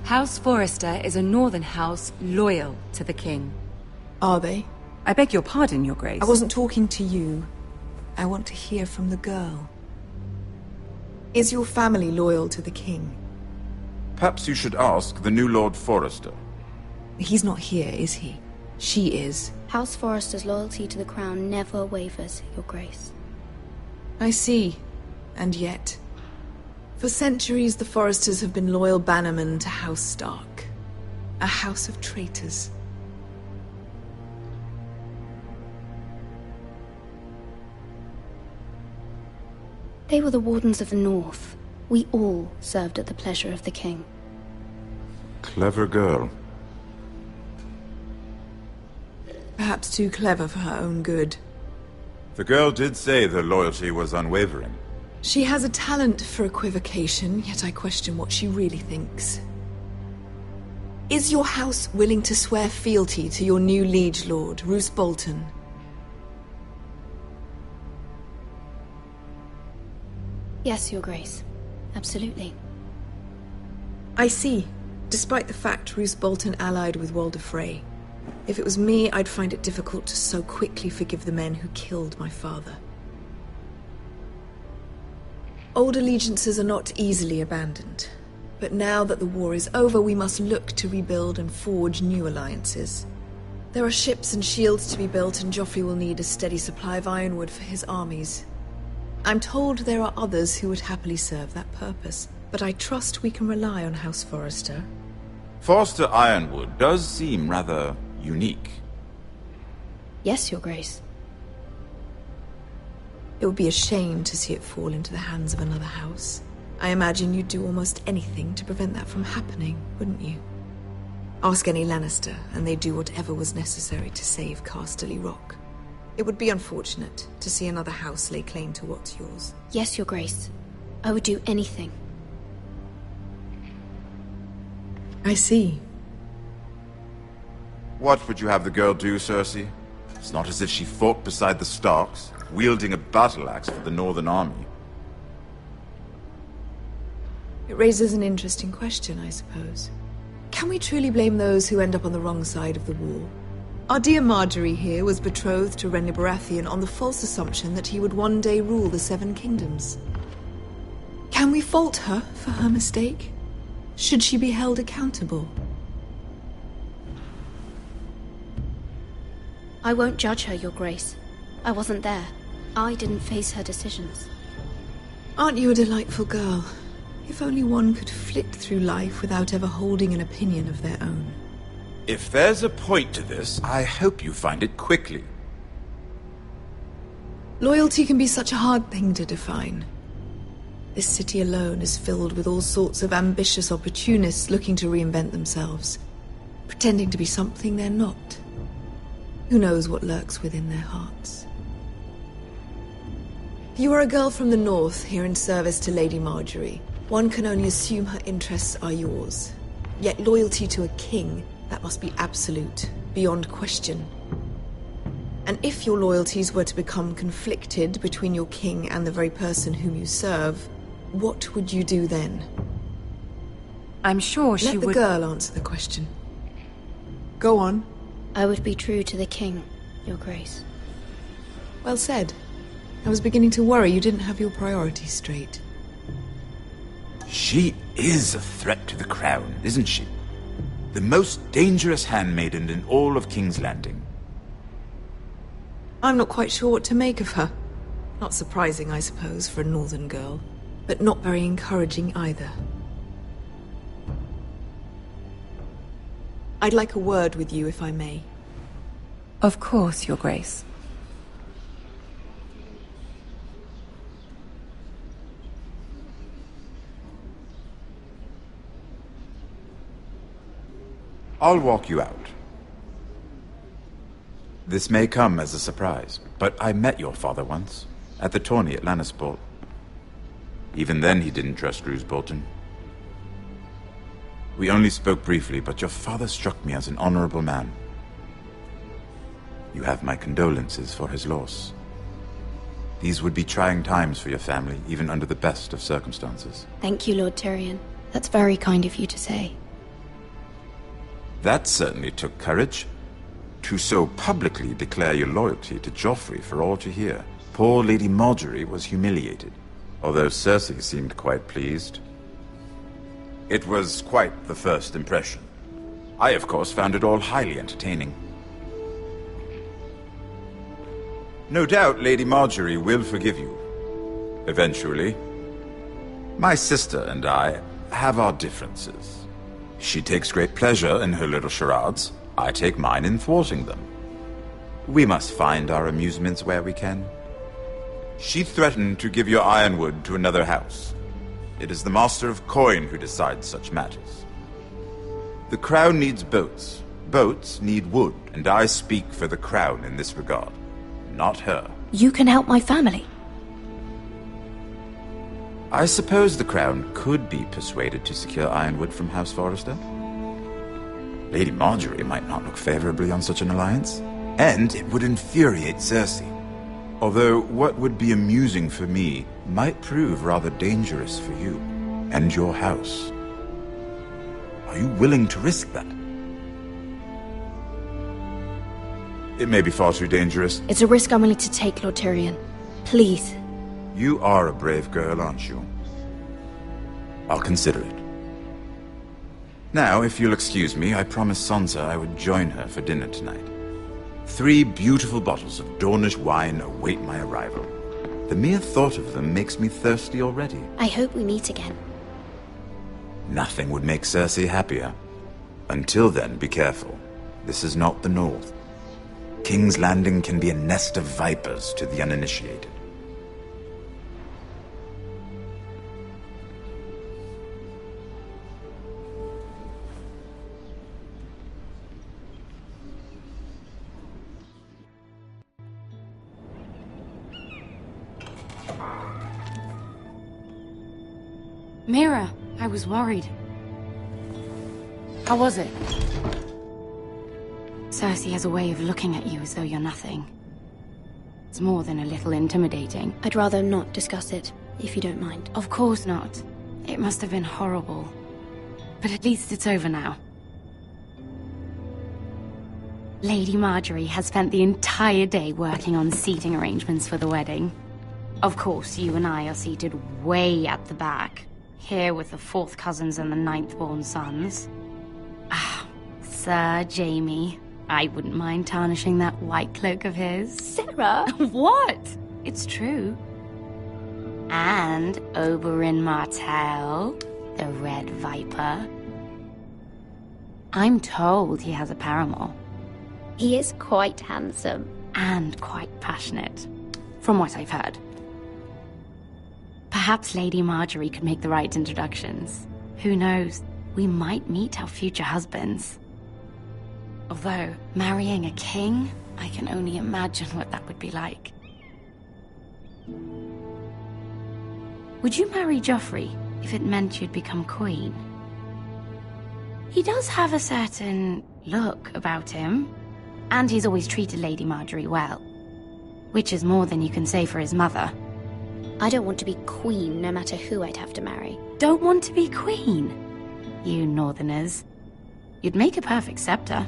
House Forrester is a northern house loyal to the king. Are they? I beg your pardon, Your Grace. I wasn't talking to you. I want to hear from the girl. Is your family loyal to the king? Perhaps you should ask the new Lord Forrester. He's not here, is he? She is. House Forrester's loyalty to the crown never wavers, Your Grace. I see. And yet... For centuries, the Forresters have been loyal bannermen to House Stark. A house of traitors. They were the Wardens of the North. We all served at the pleasure of the king. Clever girl. Perhaps too clever for her own good. The girl did say their loyalty was unwavering. She has a talent for equivocation, yet I question what she really thinks. Is your house willing to swear fealty to your new liege lord, Roose Bolton? Yes, Your Grace. Absolutely. I see. Despite the fact Roose Bolton allied with Walder Frey. If it was me, I'd find it difficult to so quickly forgive the men who killed my father. Old allegiances are not easily abandoned. But now that the war is over, we must look to rebuild and forge new alliances. There are ships and shields to be built, and Joffrey will need a steady supply of ironwood for his armies. I'm told there are others who would happily serve that purpose, but I trust we can rely on House Forrester. Forster Ironwood does seem rather unique. Yes, Your Grace. It would be a shame to see it fall into the hands of another house. I imagine you'd do almost anything to prevent that from happening, wouldn't you? Ask any Lannister, and they'd do whatever was necessary to save Casterly Rock. It would be unfortunate to see another house lay claim to what's yours. Yes, Your Grace. I would do anything. I see. What would you have the girl do, Cersei? It's not as if she fought beside the Starks, wielding a battle axe for the Northern Army. It raises an interesting question, I suppose. Can we truly blame those who end up on the wrong side of the war? Our dear Marjorie here was betrothed to Renly Baratheon on the false assumption that he would one day rule the Seven Kingdoms. Can we fault her for her mistake? Should she be held accountable? I won't judge her, Your Grace. I wasn't there. I didn't face her decisions. Aren't you a delightful girl? If only one could flit through life without ever holding an opinion of their own. If there's a point to this, I hope you find it quickly. Loyalty can be such a hard thing to define. This city alone is filled with all sorts of ambitious opportunists looking to reinvent themselves, pretending to be something they're not. Who knows what lurks within their hearts? You are a girl from the north, here in service to Lady Marjorie. One can only assume her interests are yours. Yet loyalty to a king, that must be absolute, beyond question. And if your loyalties were to become conflicted between your king and the very person whom you serve, what would you do then? I'm sure she would... Let the girl answer the question. Go on. I would be true to the king, Your Grace. Well said. I was beginning to worry you didn't have your priorities straight. She is a threat to the crown, isn't she? The most dangerous handmaiden in all of King's Landing. I'm not quite sure what to make of her. Not surprising, I suppose, for a northern girl, but not very encouraging either. I'd like a word with you, if I may. Of course, Your Grace. I'll walk you out. This may come as a surprise, but I met your father once, at the tourney at Lannisport. Even then he didn't trust Roose Bolton. We only spoke briefly, but your father struck me as an honorable man. You have my condolences for his loss. These would be trying times for your family, even under the best of circumstances. Thank you, Lord Tyrion. That's very kind of you to say. That certainly took courage. To so publicly declare your loyalty to Joffrey for all to hear. Poor Lady Margaery was humiliated, although Cersei seemed quite pleased. It was quite the first impression. I, of course, found it all highly entertaining. No doubt Lady Margaery will forgive you. Eventually. My sister and I have our differences. She takes great pleasure in her little charades. I take mine in thwarting them. We must find our amusements where we can. She threatened to give your ironwood to another house. It is the Master of Coin who decides such matters. The Crown needs boats. Boats need wood, and I speak for the Crown in this regard. Not her. You can help my family. I suppose the Crown could be persuaded to secure ironwood from House Forrester. Lady Margaery might not look favorably on such an alliance, and it would infuriate Cersei. Although what would be amusing for me might prove rather dangerous for you and your house. Are you willing to risk that? It may be far too dangerous. It's a risk I'm willing to take, Lord Tyrion. Please. You are a brave girl, aren't you? I'll consider it. Now, if you'll excuse me, I promised Sansa I would join her for dinner tonight. 3 beautiful bottles of Dornish wine await my arrival. The mere thought of them makes me thirsty already. I hope we meet again. Nothing would make Cersei happier. Until then, be careful. This is not the North. King's Landing can be a nest of vipers to the uninitiated. Mira, I was worried. How was it? Cersei has a way of looking at you as though you're nothing. It's more than a little intimidating. I'd rather not discuss it, if you don't mind. Of course not. It must have been horrible. But at least it's over now. Lady Margaery has spent the entire day working on seating arrangements for the wedding. Of course, you and I are seated way at the back. Here with the 4th cousins and the 9th-born sons. Ah, Sir Jaime. I wouldn't mind tarnishing that white cloak of his. Sarah! What? It's true. And Oberyn Martell, the Red Viper. I'm told he has a paramour. He is quite handsome. And quite passionate, from what I've heard. Perhaps Lady Margaery could make the right introductions. Who knows? We might meet our future husbands. Although, marrying a king, I can only imagine what that would be like. Would you marry Joffrey if it meant you'd become queen? He does have a certain look about him, and he's always treated Lady Margaery well. Which is more than you can say for his mother. I don't want to be queen, no matter who I'd have to marry. Don't want to be queen? You northerners. You'd make a perfect scepter.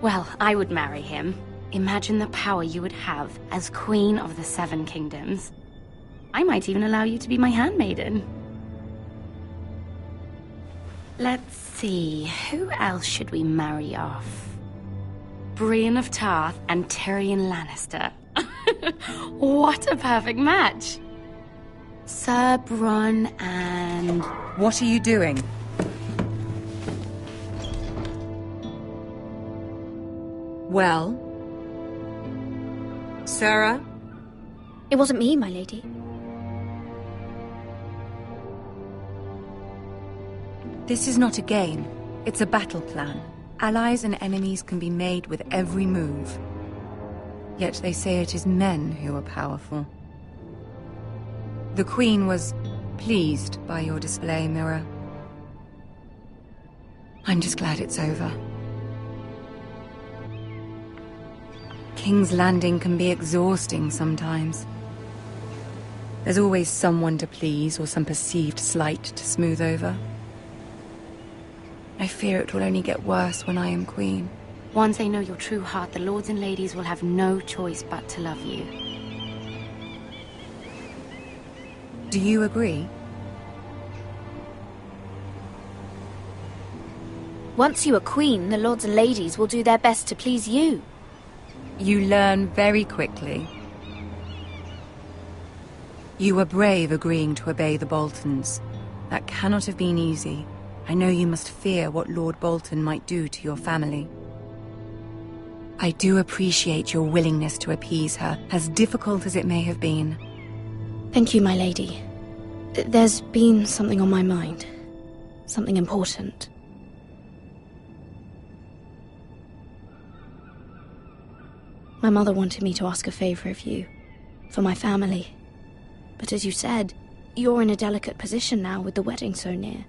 Well, I would marry him. Imagine the power you would have as Queen of the 7 Kingdoms. I might even allow you to be my handmaiden. Let's see, who else should we marry off? Brienne of Tarth and Tyrion Lannister. What a perfect match! Sir Bronn and... What are you doing? Well? Sarah? It wasn't me, my lady. This is not a game. It's a battle plan. Allies and enemies can be made with every move. Yet they say it is men who are powerful. The Queen was pleased by your display, Mira. I'm just glad it's over. King's Landing can be exhausting sometimes. There's always someone to please or some perceived slight to smooth over. I fear it will only get worse when I am queen. Once they know your true heart, the lords and ladies will have no choice but to love you. Do you agree? Once you are queen, the lords and ladies will do their best to please you. You learn very quickly. You were brave agreeing to obey the Boltons. That cannot have been easy. I know you must fear what Lord Bolton might do to your family. I do appreciate your willingness to appease her, as difficult as it may have been. Thank you, my lady. There's been something on my mind. Something important. My mother wanted me to ask a favor of you, for my family. But as you said, you're in a delicate position now with the wedding so near.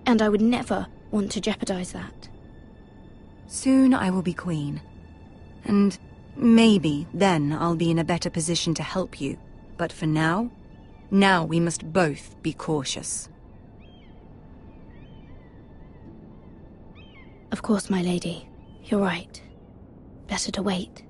And I would never want to jeopardize that. Soon I will be queen. And maybe then I'll be in a better position to help you. But for now we must both be cautious. Of course, my lady. You're right. Better to wait.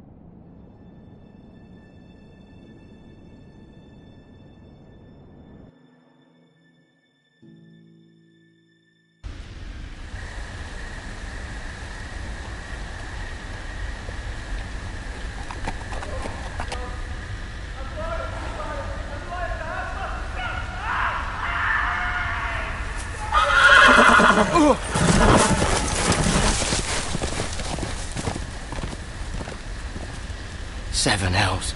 Seven hells.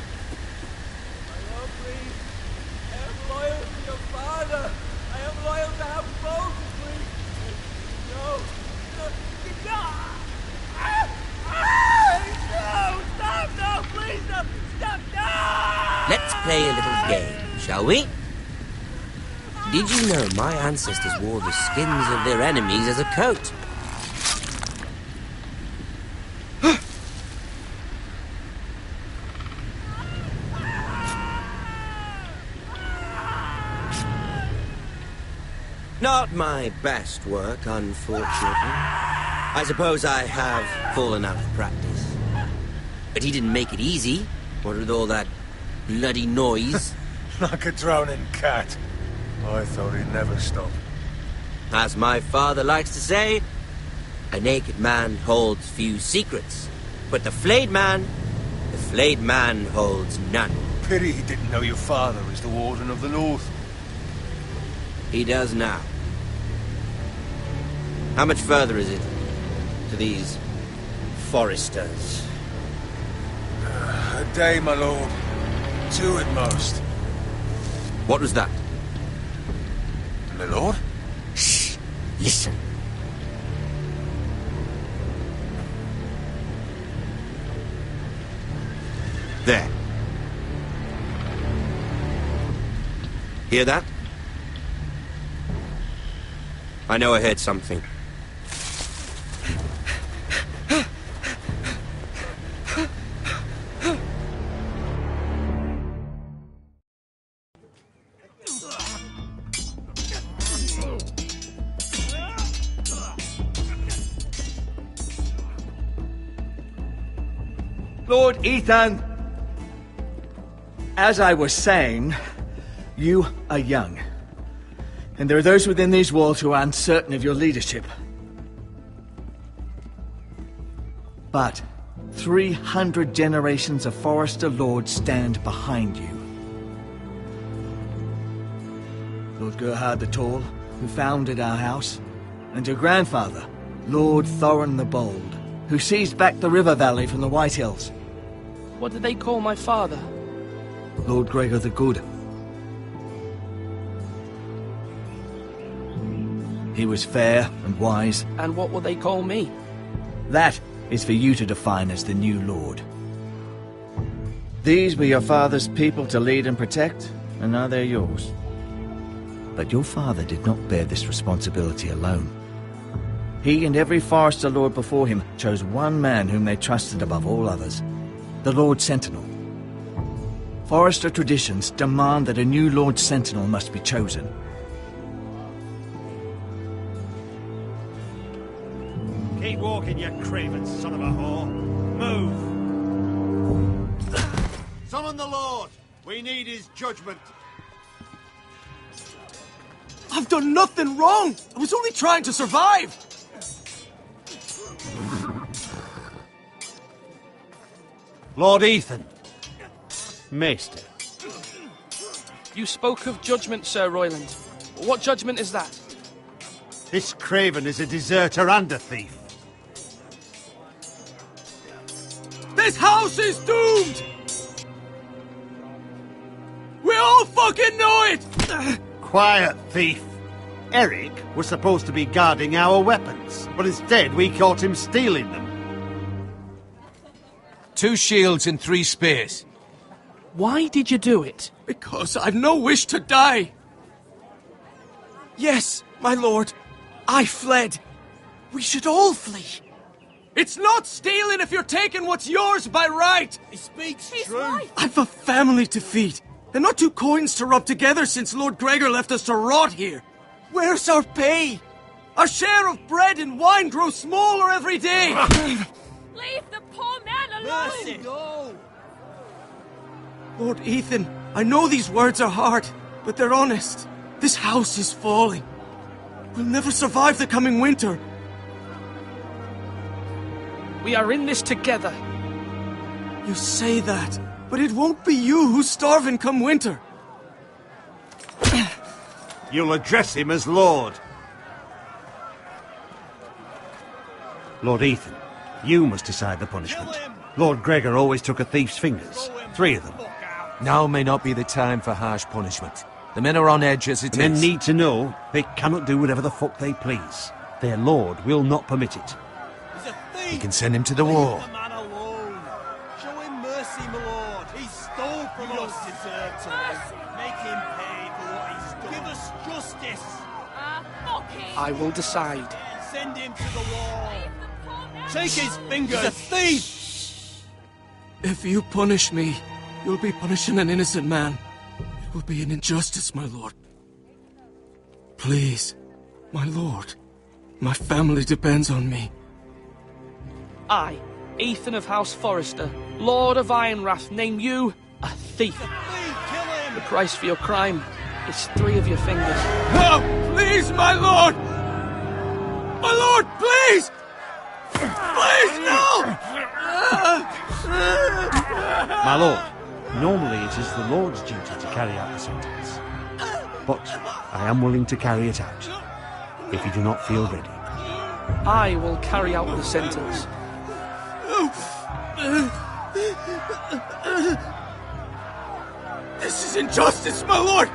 I am loyal to your father. I am loyal to House Bolton, please. No. Stop, no, please, no. Stop, no. Let's play a little game, shall we? Did you know my ancestors wore the skins of their enemies as a coat? Not my best work, unfortunately. I suppose I have fallen out of practice. But he didn't make it easy, what with all that bloody noise. Like a drowning cat. I thought he'd never stop. As my father likes to say, a naked man holds few secrets, but the flayed man holds none. Pity he didn't know your father is the Warden of the North. He does now. How much further is it to these Forresters? A day, my lord. 2 at most. What was that? My lord? Shh! Listen. There. Hear that? I know I heard something. Lord Ethan! As I was saying, you are young. And there are those within these walls who are uncertain of your leadership. But 300 generations of Forrester lords stand behind you. Lord Gerhard the Tall, who founded our house, and your grandfather, Lord Thorin the Bold, who seized back the river valley from the White Hills. What did they call my father? Lord Gregor the Good. He was fair and wise. And what will they call me? That is for you to define as the new lord. These were your father's people to lead and protect, and now they're yours. But your father did not bear this responsibility alone. He and every Forrester lord before him chose one man whom they trusted above all others. the Lord Sentinel. Forrester traditions demand that a new Lord Sentinel must be chosen. Keep walking, you craven son of a whore. Move! Summon the Lord! We need his judgment. I've done nothing wrong! I was only trying to survive! Lord Ethan. Maester. You spoke of judgment, Sir Royland. What judgment is that? This craven is a deserter and a thief. This house is doomed! We all fucking know it! Quiet, thief. Eric was supposed to be guarding our weapons, but instead we caught him stealing them. 2 shields and 3 spears. Why did you do it? Because I've no wish to die. Yes, my lord. I fled. We should all flee. It's not stealing if you're taking what's yours by right. He speaks true. I've a family to feed. And not 2 coins to rub together since Lord Gregor left us to rot here. Where's our pay? Our share of bread and wine grows smaller every day. Leave the poor man alone! Mercy, no! Lord Ethan, I know these words are hard, but they're honest. This house is falling. We'll never survive the coming winter. We are in this together. You say that, but it won't be you who's starving come winter. You'll address him as Lord. Lord Ethan, you must decide the punishment. Lord Gregor always took a thief's fingers. 3 of them. Now may not be the time for harsh punishment. The men are on edge as it is. Men need to know they cannot do whatever the fuck they please. Their lord will not permit it. He's a thief! You can send him to the war. Leave the man alone. Show him mercy, my lord. He stole from us. He does deserve to live. Make him pay for what he's done. Give us justice. Fuck him! I will decide. Send him to the wall. Take his fingers. He's a thief! If you punish me, you'll be punishing an innocent man. It will be an injustice, my lord. Please, my lord. My family depends on me. I, Ethan of House Forrester, Lord of Ironrath, name you a thief. The price for your crime is 3 of your fingers. No! Please, my lord! My lord, please! Please, no! My lord, normally it is the Lord's duty to carry out the sentence. But I am willing to carry it out, if you do not feel ready. I will carry out the sentence. This is injustice, my lord!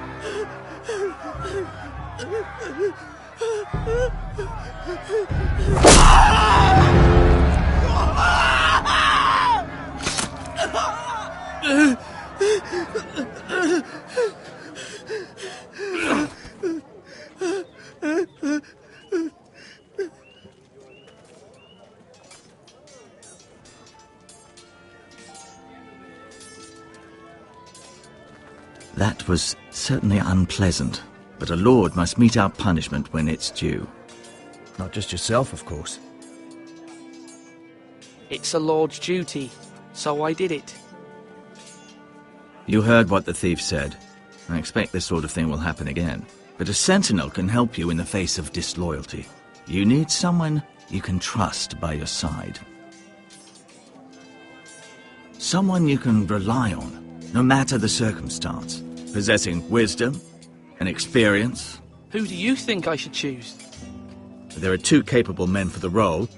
That was certainly unpleasant, but a lord must mete out punishment when it's due. Not just yourself, of course. It's a lord's duty, so I did it. You heard what the thief said. I expect this sort of thing will happen again. But a sentinel can help you in the face of disloyalty. You need someone you can trust by your side. Someone you can rely on, no matter the circumstance. Possessing wisdom and experience. Who do you think I should choose? There are 2 capable men for the role.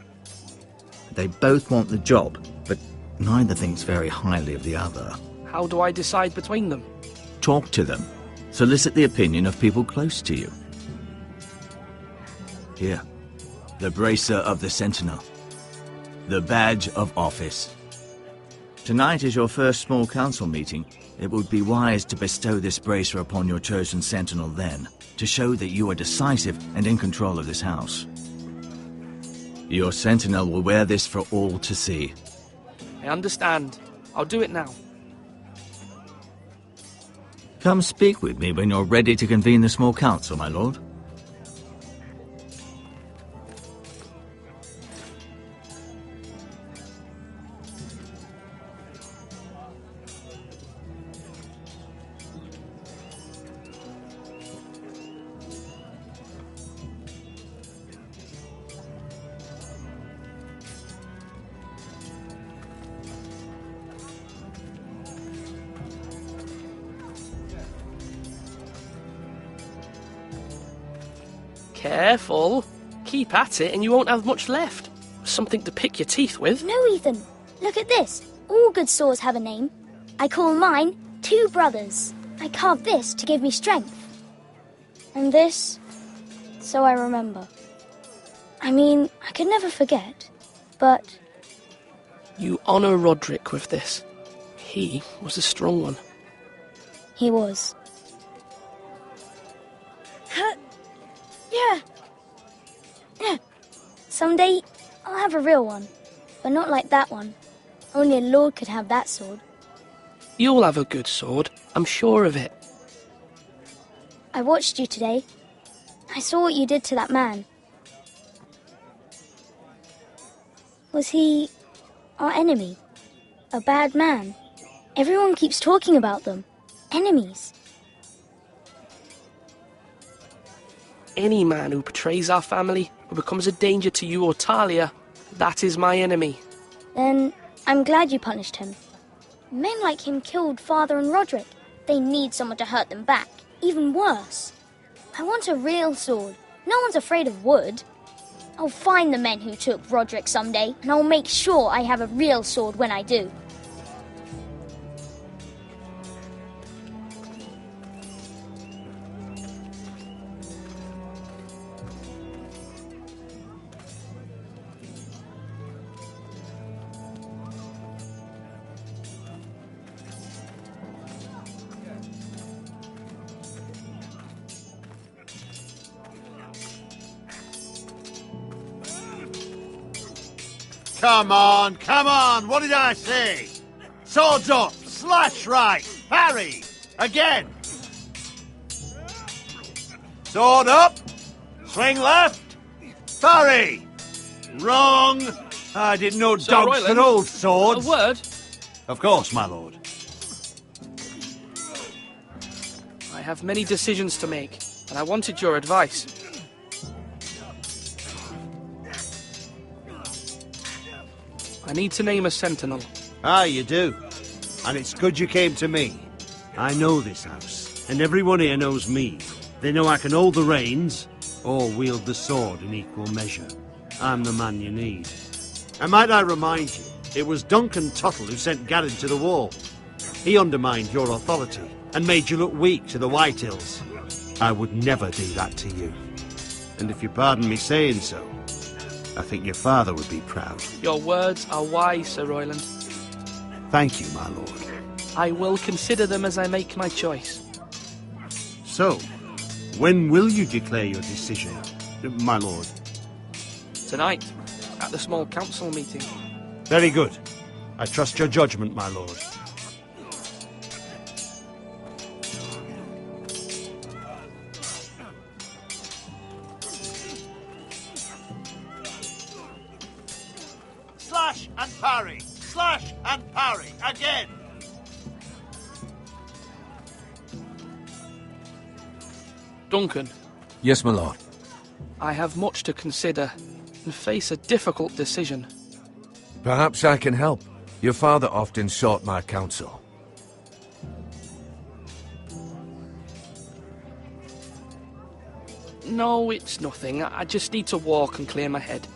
They both want the job, but neither thinks very highly of the other. How do I decide between them? Talk to them. Solicit the opinion of people close to you. Here, the bracer of the Sentinel. The badge of office. Tonight is your first small council meeting. It would be wise to bestow this bracer upon your chosen Sentinel then, to show that you are decisive and in control of this house. Your Sentinel will wear this for all to see. I understand. I'll do it now. Come speak with me when you're ready to convene the small council, my lord. Careful. Keep at it and you won't have much left. Something to pick your teeth with. No, Ethan. Look at this. All good swords have a name. I call mine Two Brothers. I carved this to give me strength. And this, so I remember. I mean, I could never forget, but... You honour Roderick with this. He was a strong one. He was. Yeah. Someday, I'll have a real one. But not like that one. Only a lord could have that sword. You'll have a good sword. I'm sure of it. I watched you today. I saw what you did to that man. Was he our enemy? A bad man? Everyone keeps talking about them. Enemies. Any man who betrays our family or becomes a danger to you or Talia, that is my enemy. Then I'm glad you punished him. Men like him killed Father and Roderick. They need someone to hurt them back. Even worse. I want a real sword. No one's afraid of wood. I'll find the men who took Roderick someday, and I'll make sure I have a real sword when I do. Come on, what did I say? Swords up, slash right, parry, again. Sword up, swing left, parry. Wrong. I didn't know Sir dogs Royland, could hold swords. A word? Of course, my lord. I have many decisions to make, and I wanted your advice. I need to name a sentinel. Ah, you do. And it's good you came to me. I know this house, and everyone here knows me. They know I can hold the reins, or wield the sword in equal measure. I'm the man you need. And might I remind you, it was Duncan Tuttle who sent Garrett to the wall. He undermined your authority, and made you look weak to the Whitehills. I would never do that to you. And if you pardon me saying so, I think your father would be proud. Your words are wise, Sir Royland. Thank you, my lord. I will consider them as I make my choice. So, when will you declare your decision, my lord? Tonight, at the small council meeting. Very good. I trust your judgment, my lord. Slash and parry, slash and parry, again. Duncan. Yes, my lord. I have much to consider and face a difficult decision. Perhaps I can help. Your father often sought my counsel. No, it's nothing. I just need to walk and clear my head.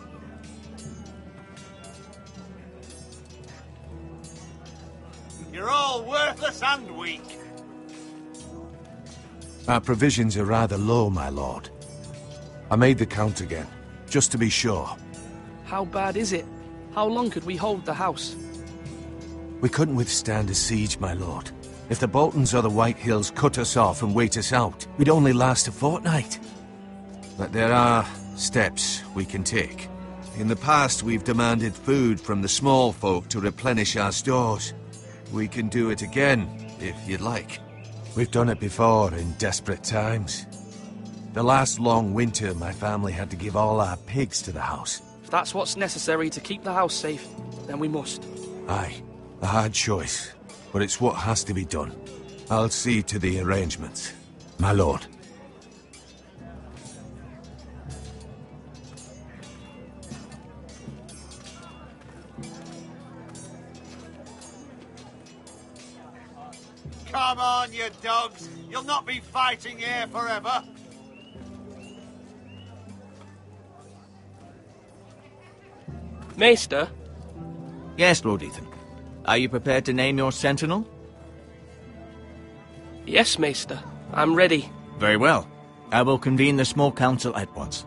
You're all worthless and weak. Our provisions are rather low, my lord. I made the count again, just to be sure. How bad is it? How long could we hold the house? We couldn't withstand a siege, my lord. If the Boltons or the Whitehills cut us off and wait us out, we'd only last a fortnight. But there are steps we can take. In the past, we've demanded food from the small folk to replenish our stores. we can do it again, if you'd like. We've done it before in desperate times. The last long winter, my family had to give all our pigs to the house. If that's what's necessary to keep the house safe, then we must. Aye, a hard choice, but it's what has to be done. I'll see to the arrangements, my lord. Come on, you dogs. You'll not be fighting here forever. Maester? Yes, Lord Ethan. Are you prepared to name your sentinel? Yes, Maester. I'm ready. Very well. I will convene the small council at once.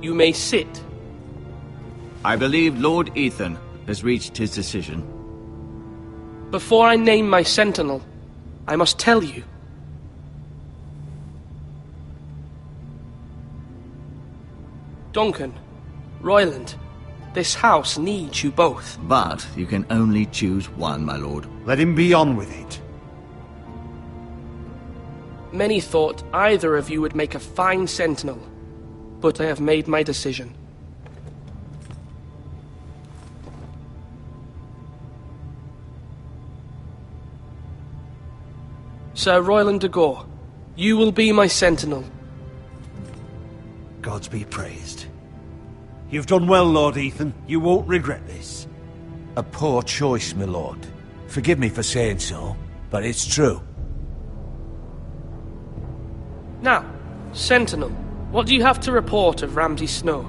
You may sit. I believe Lord Ethan has reached his decision. Before I name my sentinel, I must tell you. Duncan, Royland, this house needs you both. But you can only choose one, my lord. Let him be on with it. Many thought either of you would make a fine sentinel, but I have made my decision. Sir Royland de Gore, you will be my sentinel. Gods be praised. You've done well, Lord Ethan. You won't regret this. A poor choice, my lord. Forgive me for saying so, but it's true. Now, sentinel, what do you have to report of Ramsay Snow?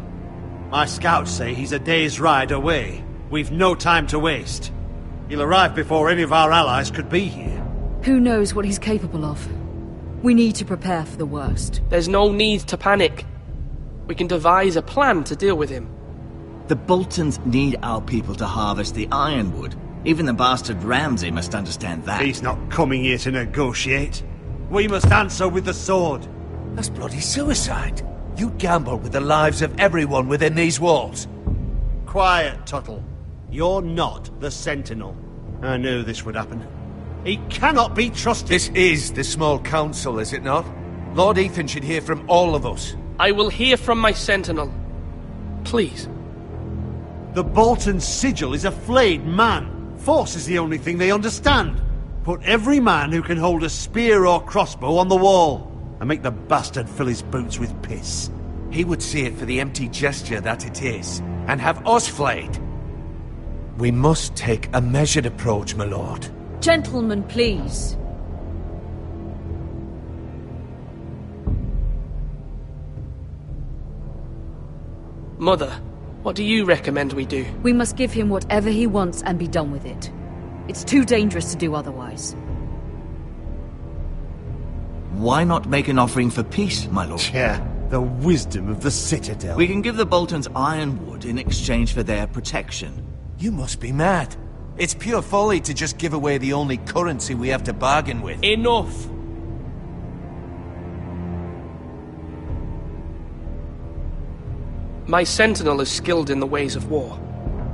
My scouts say he's a day's ride away. We've no time to waste. He'll arrive before any of our allies could be here. Who knows what he's capable of? We need to prepare for the worst. There's no need to panic. We can devise a plan to deal with him. The Boltons need our people to harvest the ironwood. Even the bastard Ramsay must understand that. He's not coming here to negotiate. We must answer with the sword. That's bloody suicide. You gamble with the lives of everyone within these walls. Quiet, Tuttle. You're not the Sentinel. I knew this would happen. He cannot be trusted. This is the small council, is it not? Lord Ethan should hear from all of us. I will hear from my sentinel. Please. The Bolton sigil is a flayed man. Force is the only thing they understand. Put every man who can hold a spear or crossbow on the wall, and make the bastard fill his boots with piss. He would see it for the empty gesture that it is, and have us flayed. We must take a measured approach, my lord. Gentlemen, please. Mother, what do you recommend we do? We must give him whatever he wants and be done with it. It's too dangerous to do otherwise. Why not make an offering for peace, my lord? Yeah, the wisdom of the Citadel. We can give the Boltons ironwood in exchange for their protection. You must be mad. It's pure folly to just give away the only currency we have to bargain with. Enough! My sentinel is skilled in the ways of war.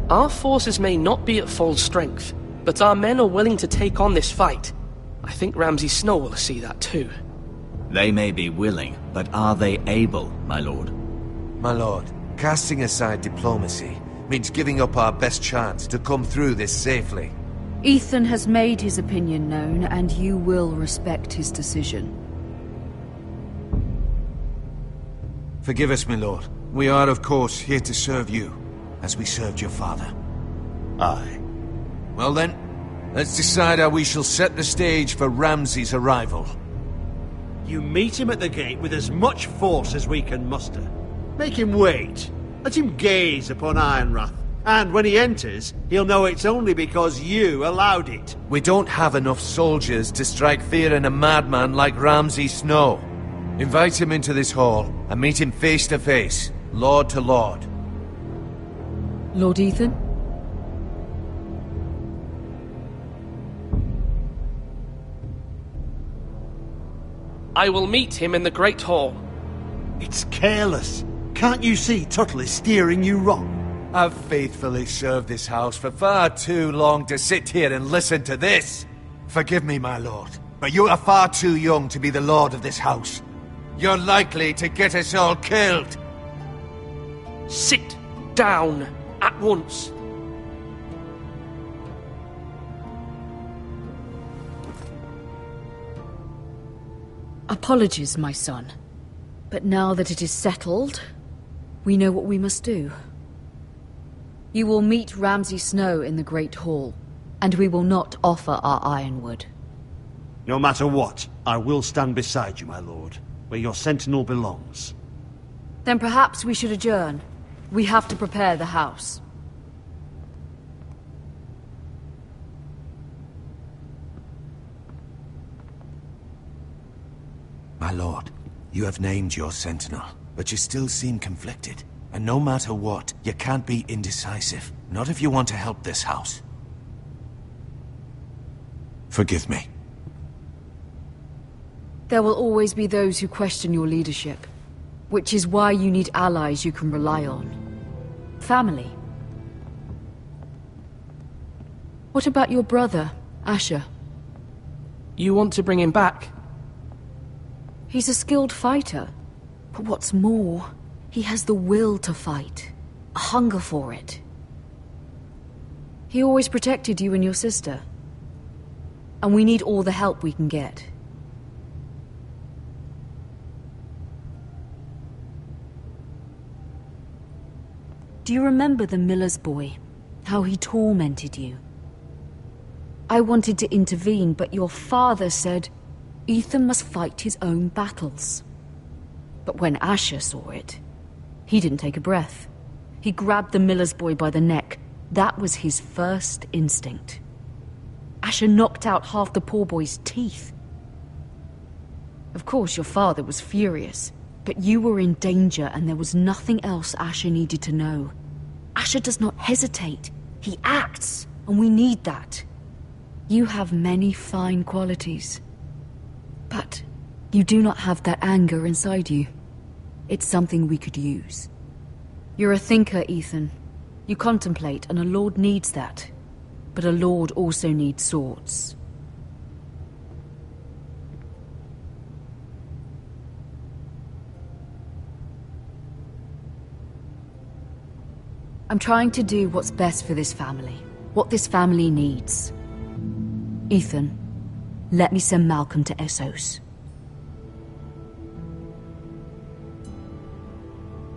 Our forces may not be at full strength, but our men are willing to take on this fight. I think Ramsay Snow will see that too. They may be willing, but are they able, my lord? My lord, casting aside diplomacy means giving up our best chance to come through this safely. Ethan has made his opinion known, and you will respect his decision. Forgive us, my lord. We are, of course, here to serve you, as we served your father. Aye. Well then, let's decide how we shall set the stage for Ramsay's arrival. You meet him at the gate with as much force as we can muster. Make him wait. Let him gaze upon Ironrath And when he enters, he'll know it's only because you allowed it. We don't have enough soldiers to strike fear in a madman like Ramsay Snow. Invite him into this hall and meet him face to face, lord to lord. Lord Ethan? I will meet him in the Great Hall. It's careless. Can't you see Tuttle is steering you wrong? I've faithfully served this house for far too long to sit here and listen to this. Forgive me, my lord, but you are far too young to be the lord of this house. You're likely to get us all killed. Sit down at once. Apologies, my son. But now that it is settled, we know what we must do. You will meet Ramsay Snow in the Great Hall, and we will not offer our ironwood. No matter what, I will stand beside you, my lord, where your sentinel belongs. Then perhaps we should adjourn. We have to prepare the house. My lord, you have named your sentinel, but you still seem conflicted. And no matter what, you can't be indecisive. Not if you want to help this house. Forgive me. There will always be those who question your leadership, which is why you need allies you can rely on. Family. What about your brother, Asher? You want to bring him back? He's a skilled fighter, but what's more, he has the will to fight, a hunger for it. He always protected you and your sister, and we need all the help we can get. Do you remember the miller's boy? How he tormented you? I wanted to intervene, but your father said Ethan must fight his own battles. But when Asher saw it, he didn't take a breath. He grabbed the miller's boy by the neck. That was his first instinct. Asher knocked out half the poor boy's teeth. Of course, your father was furious, but you were in danger and there was nothing else Asher needed to know. Asher does not hesitate. He acts, and we need that. You have many fine qualities, but you do not have that anger inside you. It's something we could use. You're a thinker, Ethan. You contemplate, and a lord needs that. But a lord also needs swords. I'm trying to do what's best for this family. What this family needs. Ethan, let me send Malcolm to Essos.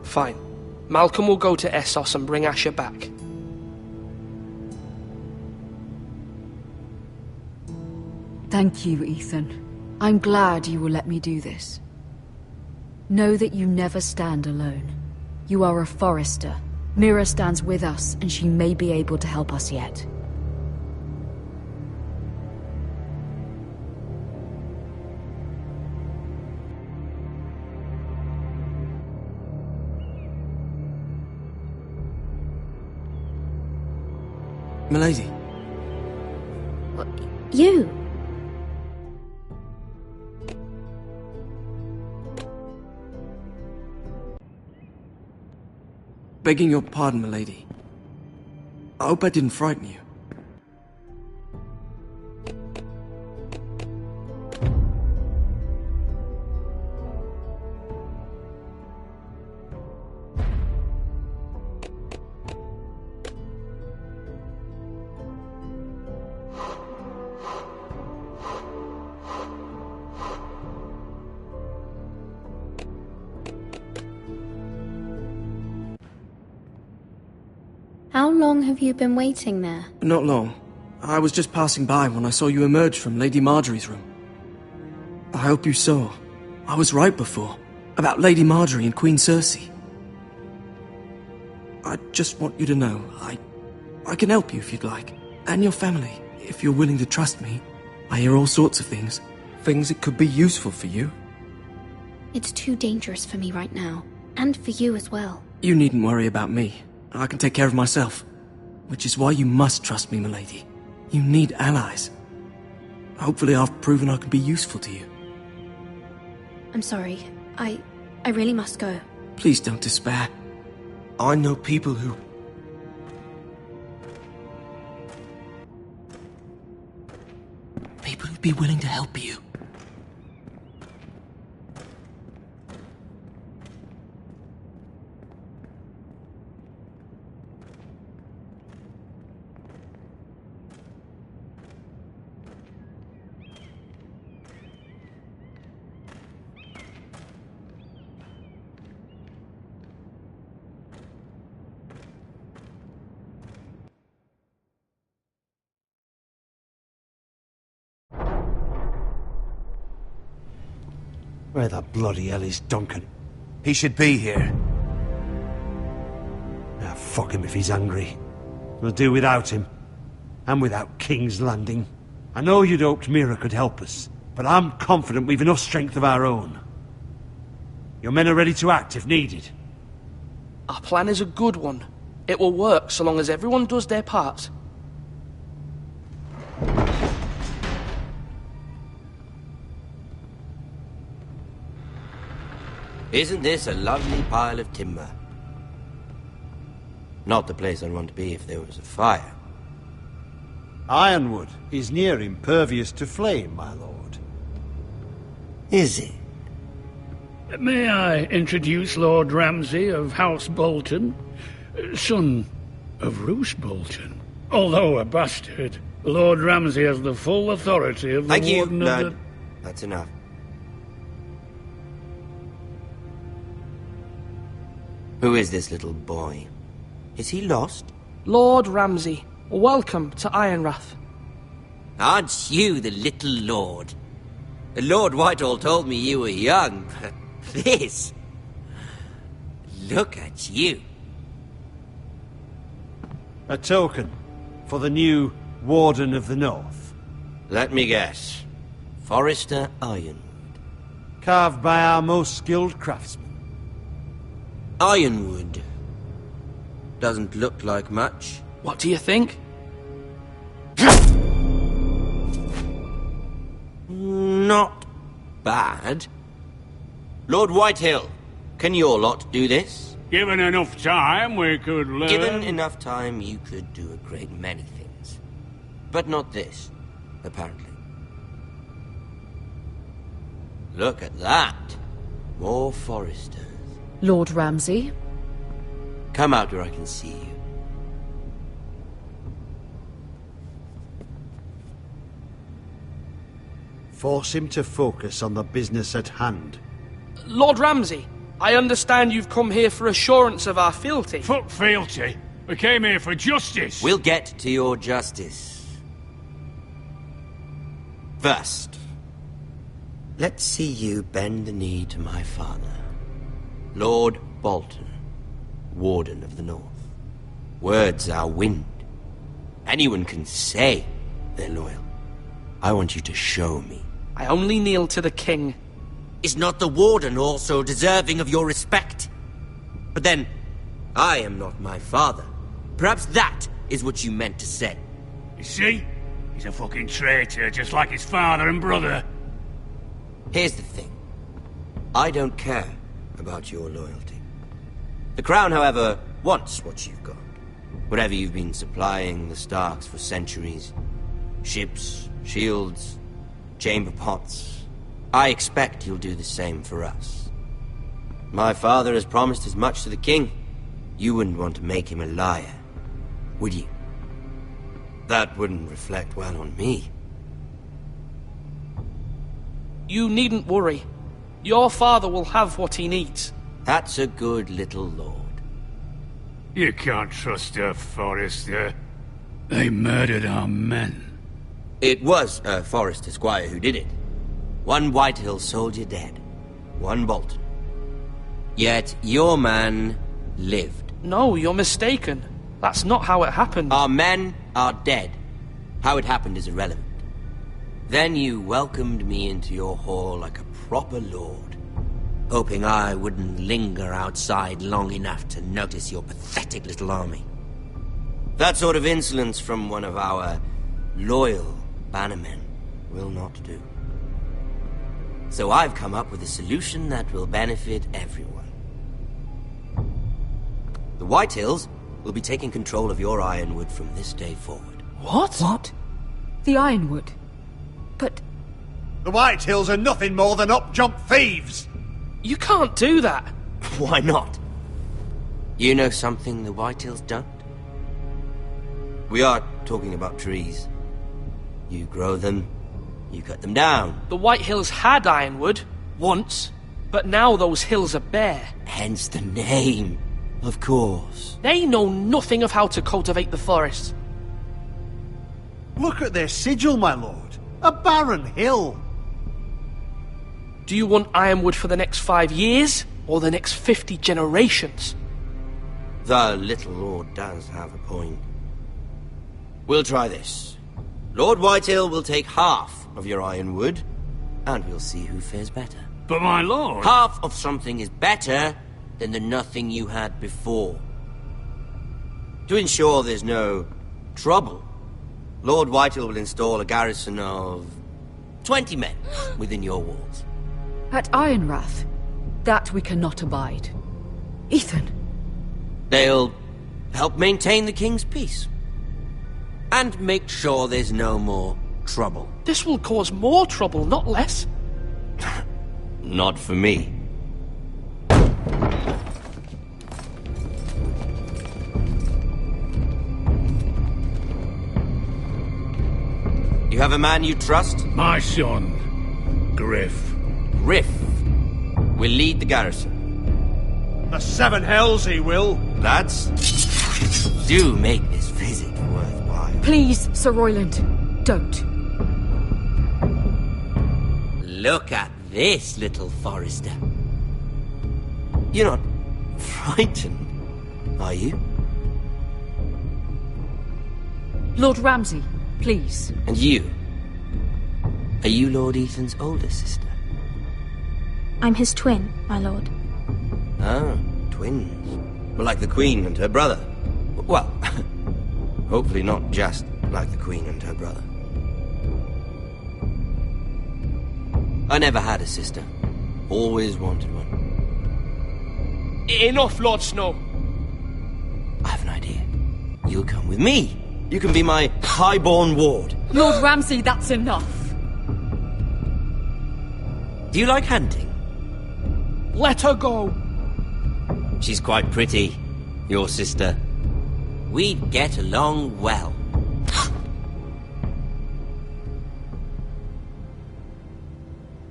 Fine. Malcolm will go to Essos and bring Asher back. Thank you, Ethan. I'm glad you will let me do this. Know that you never stand alone. You are a Forrester. Mira stands with us, and she may be able to help us yet. Milady. You? Begging your pardon, milady. I hope I didn't frighten you. How long have you been waiting there? Not long. I was just passing by when I saw you emerge from Lady Marjorie's room. I hope you saw. I was right before. About Lady Marjorie and Queen Cersei. I just want you to know, I I can help you if you'd like. And your family, if you're willing to trust me. I hear all sorts of things. Things that could be useful for you. It's too dangerous for me right now. And for you as well. You needn't worry about me. I can take care of myself. Which is why you must trust me, milady. You need allies. Hopefully I've proven I can be useful to you. I'm sorry. I really must go. Please don't despair. I know people who... People who'd be willing to help you. Where the bloody hell is Duncan? He should be here. Ah, fuck him if he's angry. We'll do without him. And without King's Landing. I know you'd hoped Mira could help us, but I'm confident we've enough strength of our own. Your men are ready to act if needed. Our plan is a good one. It will work so long as everyone does their part. Isn't this a lovely pile of timber? Not the place I'd want to be if there was a fire. Ironwood is near impervious to flame, my lord. Is it? May I introduce Lord Ramsay of House Bolton, son of Roose Bolton. Although a bastard, Lord Ramsay has the full authority of the Thank you, Warden of Lord. the... That's enough. Who is this little boy? Is he lost? Lord Ramsay, welcome to Ironrath. Aren't you the little lord? Lord Whitehall told me you were young, but this... Look at you. A token for the new Warden of the North. Let me guess. Forrester Ironwood. Carved by our most skilled craftsmen. Ironwood. Doesn't look like much. What do you think? Not bad. Lord Whitehill, can your lot do this? Given enough time, we could learn... Given enough time, you could do a great many things. But not this, apparently. Look at that. More Forresters. Lord Ramsay? Come out where I can see you. Force him to focus on the business at hand. Lord Ramsay, I understand you've come here for assurance of our fealty. Fuck fealty. We came here for justice. We'll get to your justice. First, let's see you bend the knee to my father, Lord Bolton, Warden of the North. Words are wind. Anyone can say they're loyal. I want you to show me. I only kneel to the king. Is not the Warden also deserving of your respect? But then, I am not my father. Perhaps that is what you meant to say. You see? He's a fucking traitor, just like his father and brother. Here's the thing. I don't care about your loyalty. The Crown, however, wants what you've got. Whatever you've been supplying the Starks for centuries. Ships, shields, chamber pots. I expect you'll do the same for us. My father has promised as much to the king. You wouldn't want to make him a liar, would you? That wouldn't reflect well on me. You needn't worry. Your father will have what he needs. That's a good little lord. You can't trust her, Forrester. They murdered our men. It was a Forrester squire who did it. One Whitehill soldier dead. One Bolton. Yet your man lived. No, you're mistaken. That's not how it happened. Our men are dead. How it happened is irrelevant. Then you welcomed me into your hall like a proper lord, hoping I wouldn't linger outside long enough to notice your pathetic little army. That sort of insolence from one of our loyal bannermen will not do. So I've come up with a solution that will benefit everyone. The Whitehills will be taking control of your Ironwood from this day forward. What? What? The Ironwood? But... The Whitehills are nothing more than up-jump thieves! You can't do that! Why not? You know something the Whitehills don't? We are talking about trees. You grow them, you cut them down. The Whitehills had Ironwood, once, but now those hills are bare. Hence the name, of course. They know nothing of how to cultivate the forest. Look at their sigil, my lord. A barren hill. Do you want Ironwood for the next 5 years, or the next 50 generations? The little lord does have a point. We'll try this. Lord Whitehill will take half of your Ironwood, and we'll see who fares better. But my lord... Half of something is better than the nothing you had before. To ensure there's no trouble, Lord Whitehill will install a garrison of 20 men within your walls. At Ironrath, that we cannot abide. Ethan. They'll help maintain the king's peace. And make sure there's no more trouble. This will cause more trouble, not less. Not for me. You have a man you trust? My son, Griff. Griff will lead the garrison. The Seven Hells he will. Lads, do make this visit worthwhile. Please, Sir Royland, don't. Look at this, little Forester. You're not frightened, are you? Lord Ramsay, please. And you? Are you Lord Ethan's older sister? I'm his twin, my lord. Ah, twins. Well, like the Queen and her brother. Well, hopefully not just like the Queen and her brother. I never had a sister. Always wanted one. Enough, Lord Snow. I have an idea. You'll come with me. You can be my highborn ward. Lord Ramsay, that's enough. Do you like hunting? Let her go. She's quite pretty, your sister. We'd get along well.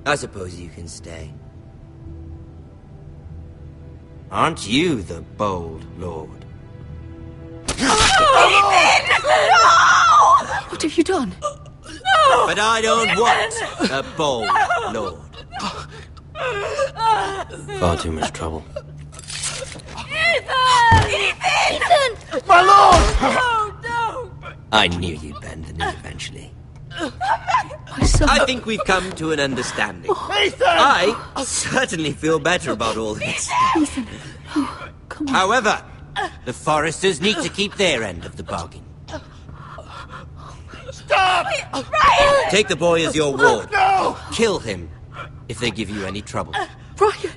I suppose you can stay. Aren't you the bold lord? What have you done? No! But I don't want a bold lord. Far too much trouble. Ethan! My lord! No, no! I knew you'd bend the knee eventually. My son. I think we've come to an understanding. Ethan! I certainly feel better about all this. Ethan. Oh, come on. However, the Foresters need to keep their end of the bargain. Stop! Ryan! Take the boy as your ward. No! Kill him if they give you any trouble. Ryan!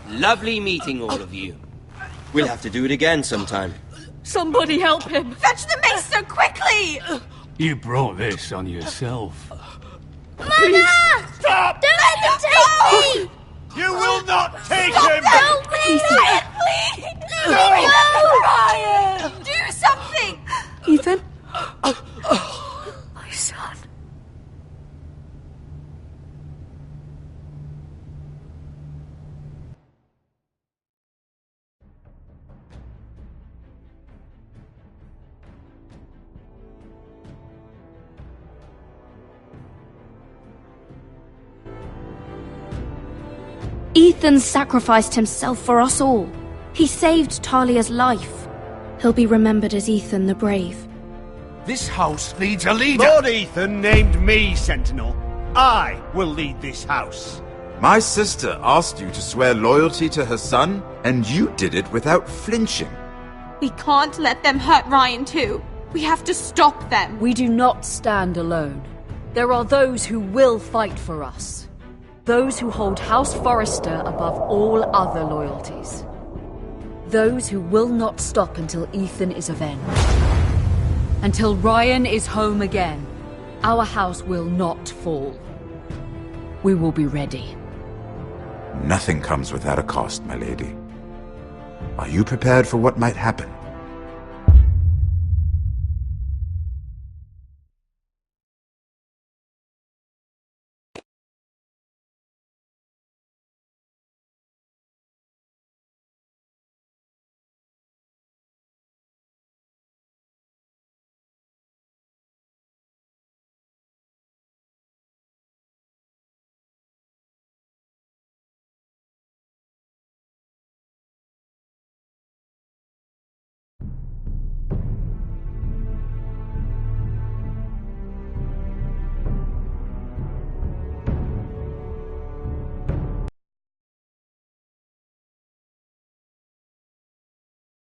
Lovely meeting all of you. We'll have to do it again sometime. Somebody help him! Fetch the maester quickly! You brought this on yourself. Mother! Stop! Don't let them take me! You will not take Stop, him! help me! Ryan, please! No! Ryan! Do something! Ethan? My son. Ethan sacrificed himself for us all. He saved Talia's life. He'll be remembered as Ethan the Brave. This house needs a leader! Lord Ethan named me Sentinel. I will lead this house. My sister asked you to swear loyalty to her son, and you did it without flinching. We can't let them hurt Ryan too. We have to stop them. We do not stand alone. There are those who will fight for us. Those who hold House Forrester above all other loyalties. Those who will not stop until Ethan is avenged. Until Ryan is home again, our house will not fall. We will be ready. Nothing comes without a cost, my lady. Are you prepared for what might happen?